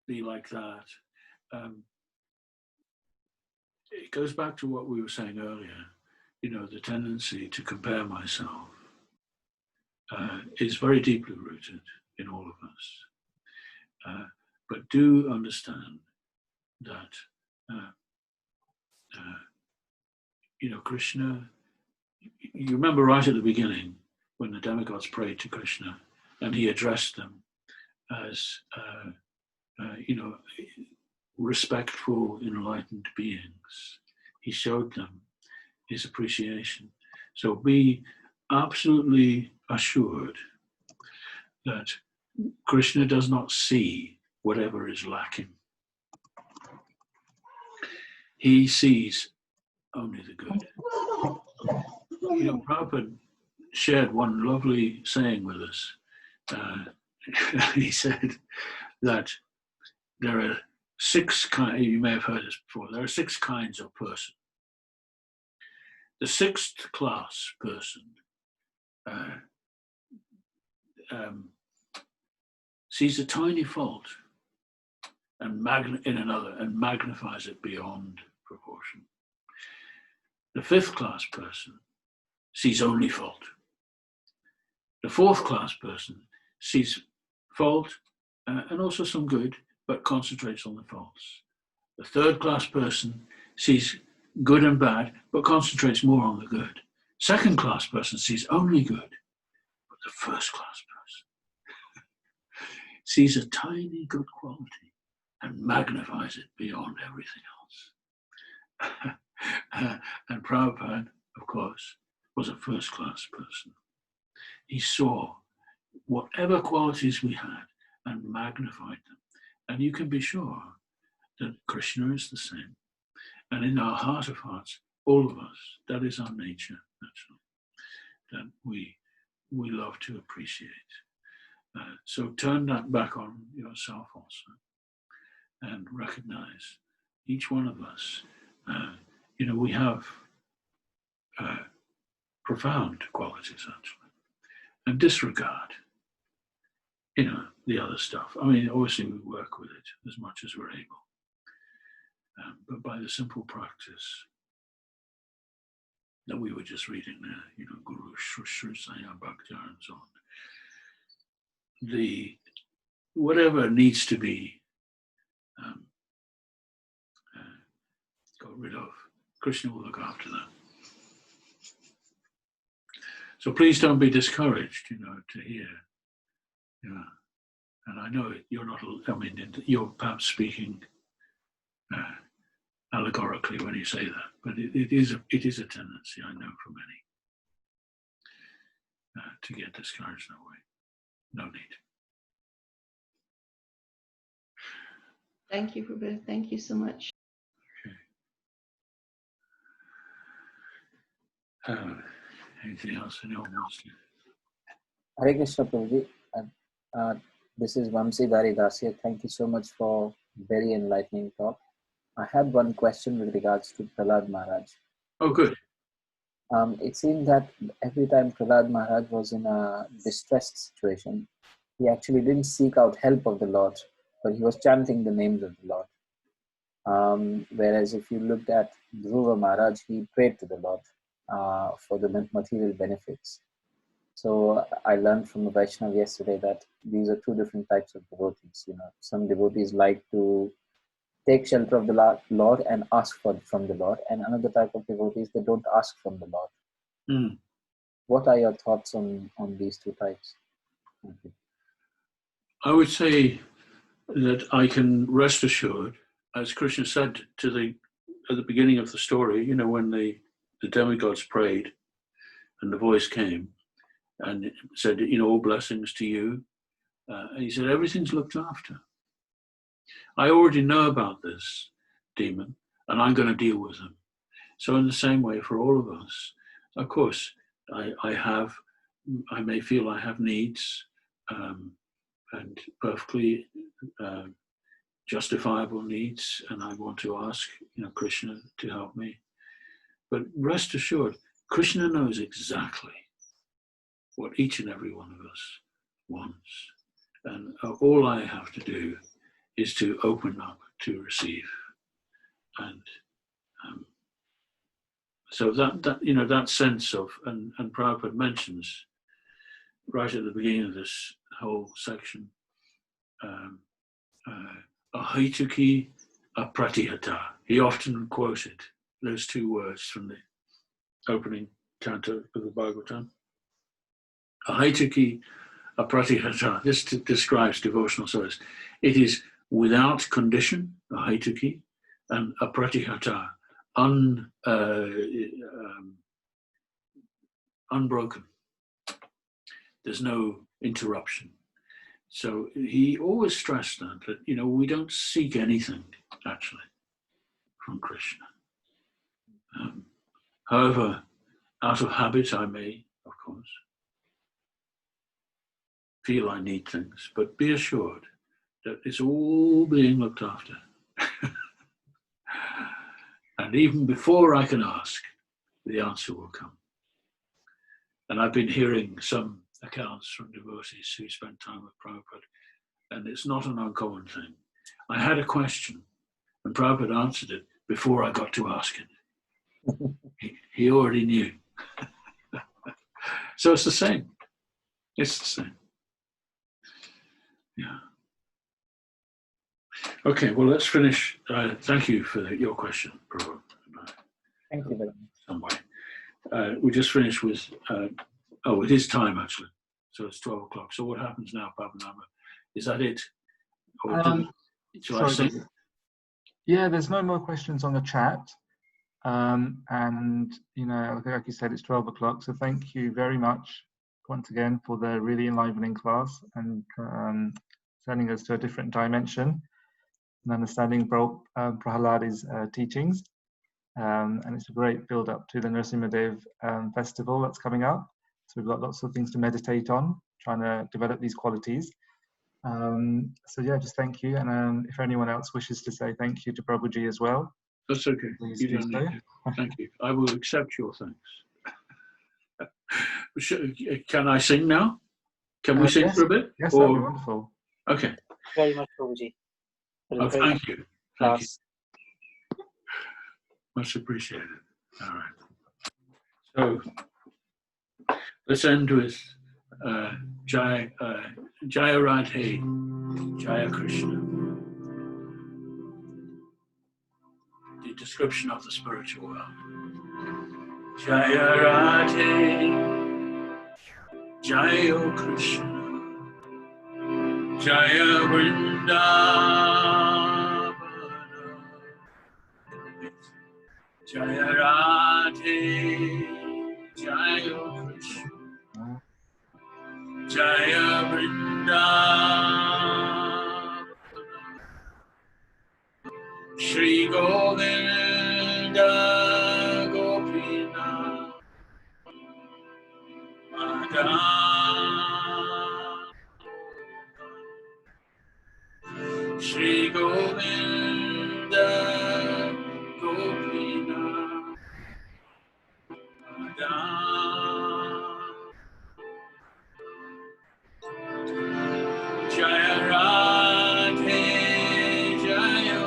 [SPEAKER 1] be like that. It goes back to what we were saying earlier. The tendency to compare myself is very deeply rooted in all of us. But do understand that, Krishna, you remember right at the beginning when the demigods prayed to Krishna and he addressed them as, respectful, enlightened beings. He showed them his appreciation. So be absolutely assured that Krishna does not see whatever is lacking. He sees only the good. Prabhupada shared one lovely saying with us. He said that there are 6 kinds, you may have heard this before, there are 6 kinds of person. The 6th class person sees a tiny fault in another and magnifies it beyond proportion. The 5th class person sees only fault. The fourth class person sees fault and also some good, but concentrates on the faults. The third class person sees good and bad, but concentrates more on the good. Second class person sees only good, but the first class person sees a tiny good quality and magnifies it beyond everything else. And Prabhupada, of course, was a first class person. He saw whatever qualities we had and magnified them. And you can be sure that Krishna is the same. And in our heart of hearts, all of us, that is our nature, naturally, that we love to appreciate. So turn that back on yourself also and recognize each one of us, we have profound qualities, actually, and disregard, the other stuff. I mean, obviously we work with it as much as we're able. But by the simple practice that we were just reading there, guru-susrusaya, bhaktya, and so on, whatever needs to be got rid of, Krishna will look after that. So please don't be discouraged, to hear. And I know you're not, you're perhaps speaking allegorically when you say that, but it is a tendency, I know, for many to get discouraged that way. No need.
[SPEAKER 4] Thank you, Prabhu. Thank you so much.
[SPEAKER 1] Okay. Anything else anyone wants to?
[SPEAKER 5] Hare Krishna, Prabhuji. This is Vamsi Dasa. Thank you so much for very enlightening talk. I had one question with regards to Prahlada Maharaj.
[SPEAKER 1] Oh, good.
[SPEAKER 5] It seemed that every time Prahlada Maharaj was in a distressed situation, he actually didn't seek out help of the Lord, but he was chanting the names of the Lord. Whereas if you looked at Dhruva Maharaj, he prayed to the Lord for the material benefits. So I learned from a Vaishnava yesterday that these are two different types of devotees. Some devotees like to take shelter of the Lord and ask from the Lord, and another type of devotees, they don't ask from the Lord.
[SPEAKER 1] Mm.
[SPEAKER 5] What are your thoughts on these two types? Okay.
[SPEAKER 1] I would say that I can rest assured, as Krishna said at the beginning of the story, when the demigods prayed and the voice came and said, all blessings to you. And he said, everything's looked after. I already know about this demon and I'm going to deal with him. So in the same way for all of us, of course, I may feel I have needs and perfectly justifiable needs, and I want to ask, Krishna to help me. But rest assured, Krishna knows exactly what each and every one of us wants. And all I have to do is to open up to receive. And so that sense of, and Prabhupada mentions right at the beginning of this whole section, ahaituki apratihata. He often quoted those two words from the opening canto of the Bhagavatam. Ahaituki apratihata. This describes devotional service. It is without condition, ahaituki, and apratihata, unbroken. There's no interruption. So he always stressed that we don't seek anything actually from Krishna. However, out of habit I may, of course, feel I need things, but be assured that it's all being looked after. And even before I can ask, the answer will come. And I've been hearing some accounts from devotees who spent time with Prabhupada, and it's not an uncommon thing. I had a question, and Prabhupada answered it before I got to ask it. He already knew. So it's the same. It's the same. Yeah. Okay, well, let's finish. Thank you for your question, Prabhu.
[SPEAKER 5] Thank you very much.
[SPEAKER 1] Some way. We just finished with, oh, it is time actually. So it's 12 o'clock. So what happens now, Pavanama? Is that it? Or shall I
[SPEAKER 2] Sorry,
[SPEAKER 1] sing?
[SPEAKER 2] yeah, there's no more questions on the chat. And, you know, like you said, it's 12 o'clock. So thank you very much once again for the really enlivening class and sending us to a different dimension and understanding Prahalada's teachings. And it's a great build up to the Narasimhadev festival that's coming up. So we've got lots of things to meditate on, trying to develop these qualities. So yeah, just thank you. And if anyone else wishes to say thank you to Prabhuji as well,
[SPEAKER 1] That's okay.
[SPEAKER 2] please
[SPEAKER 1] You
[SPEAKER 2] do
[SPEAKER 1] don't
[SPEAKER 2] so.
[SPEAKER 1] need to. Thank you. I will accept your thanks. Can I sing now? Can we sing
[SPEAKER 2] Yes,
[SPEAKER 1] for a bit?
[SPEAKER 2] yes, that'd be wonderful.
[SPEAKER 1] Okay.
[SPEAKER 6] Very much, Prabhuji.
[SPEAKER 1] Oh, thank you. Thank you.
[SPEAKER 6] Class.
[SPEAKER 1] Much appreciated. All right. So let's end with Jaya Radhe, Jaya Krishna. The description of the spiritual world. Jaya Radhe, Jaya Krishna, Jaya Vrinda. Jaya Radhe, Jaya Krishna, Jaya Vrinda, Shri Govinda Gopinath, Madhava, Shri Govinda Gopinath, Jaya Radhe, Jaya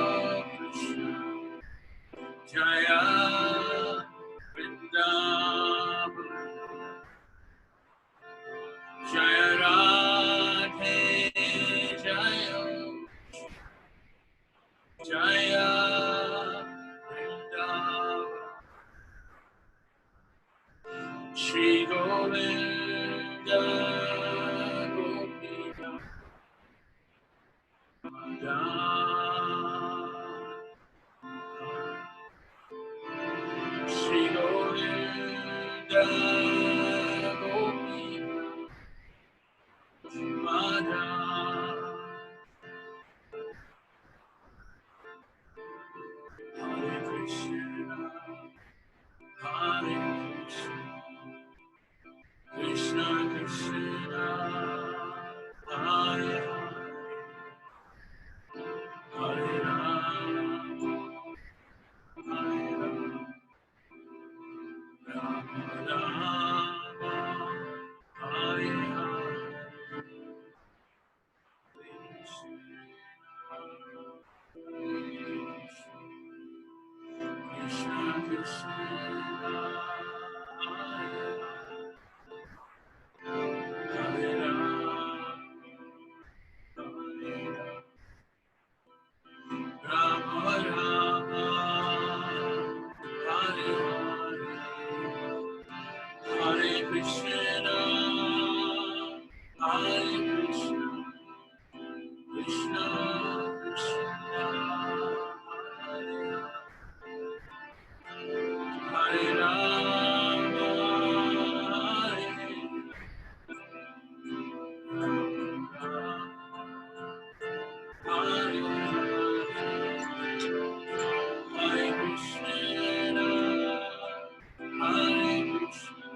[SPEAKER 1] Krishna, Jaya Vrindavan, Jaya Radhe, Jaya Jaya Vrindavan, Shri Govinda Gopinath, Shri Govinda Gopinath, Madhava. Hare Krishna, Hare Krishna, Krishna Krishna, Hare Hare, Hare Rama, Hare Rama, Rama Rama, Hare Hare, Krishna Krishna, Hare Hare Rama, Hare Rama. Rama Rama, Hare Hare, Hare Krishna, Hare Krishna, Krishna Krishna, Hare Hare Rama, Hare Hare Krishna, Hare Krishna,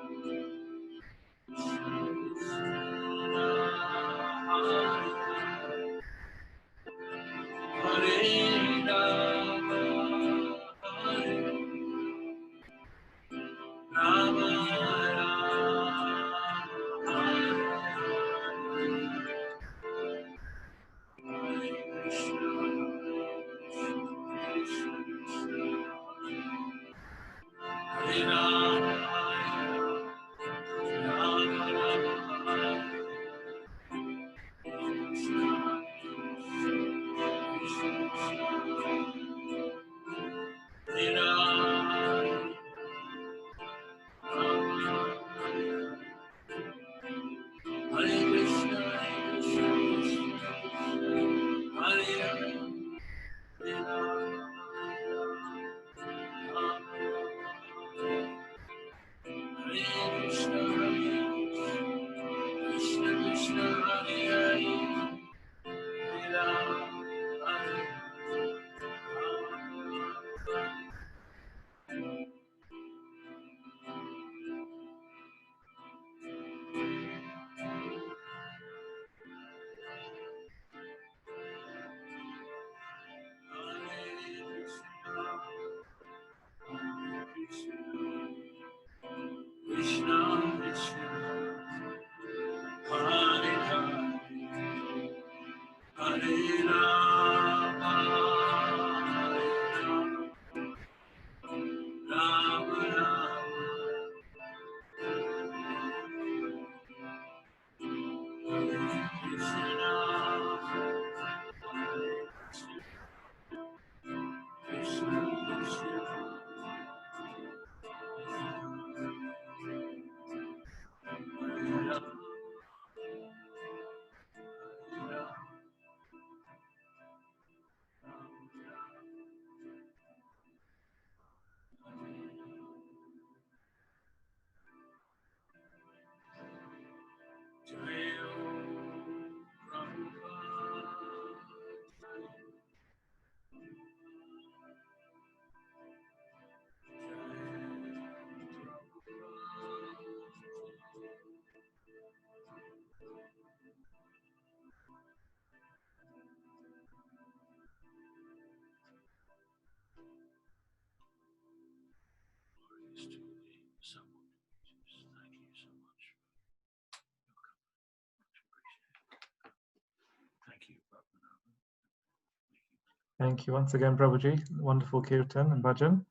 [SPEAKER 2] Thank you once again, Prabhuji. Wonderful kirtan and bhajan.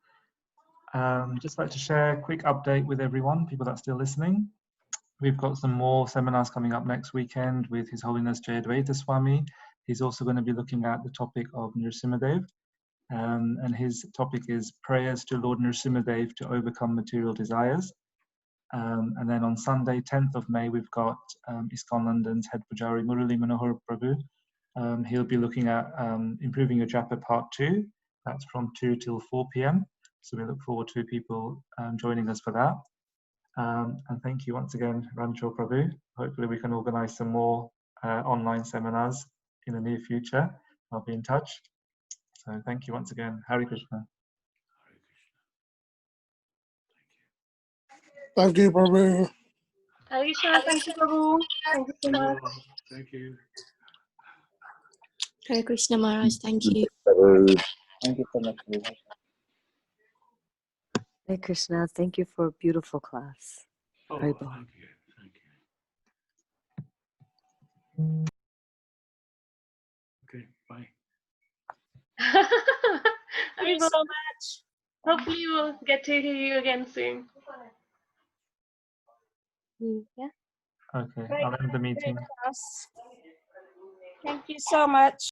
[SPEAKER 2] Just like to share a quick update with everyone, people that are still listening. We've got some more seminars coming up next weekend with His Holiness Jayadvaita Swami. He's also going to be looking at the topic of Narasimhadev. And his topic is prayers to Lord Narasimhadev to overcome material desires. And then on Sunday, 10th of May, we've got ISKCON London's head Pujari Murali Manohar Prabhu. He'll be looking at Improving Your Japa Part 2. That's from 2 till 4 p.m. So we look forward to people joining us for that. And thank you once again, Ranchor Prabhu. Hopefully we can organize some more online seminars in the near future. I'll be in touch. So thank you once again. Hare Krishna.
[SPEAKER 1] Hare Krishna.
[SPEAKER 6] Thank you, Prabhu.
[SPEAKER 7] Hare Krishna. Thank you, Prabhu. Thank you so much.
[SPEAKER 1] Thank you.
[SPEAKER 8] Hare Krishna Maharaj, thank you.
[SPEAKER 5] Thank you so much, Prabhu.
[SPEAKER 9] Hare Krishna, thank you for a beautiful class.
[SPEAKER 1] Oh,
[SPEAKER 9] Haribol.
[SPEAKER 1] thank you. Thank you. Okay, bye.
[SPEAKER 7] Thank you so much. Hopefully we'll get to hear you again soon.
[SPEAKER 9] Yeah.
[SPEAKER 2] Okay,
[SPEAKER 7] Great.
[SPEAKER 2] I'll end the meeting.
[SPEAKER 7] Great class. Thank you so much.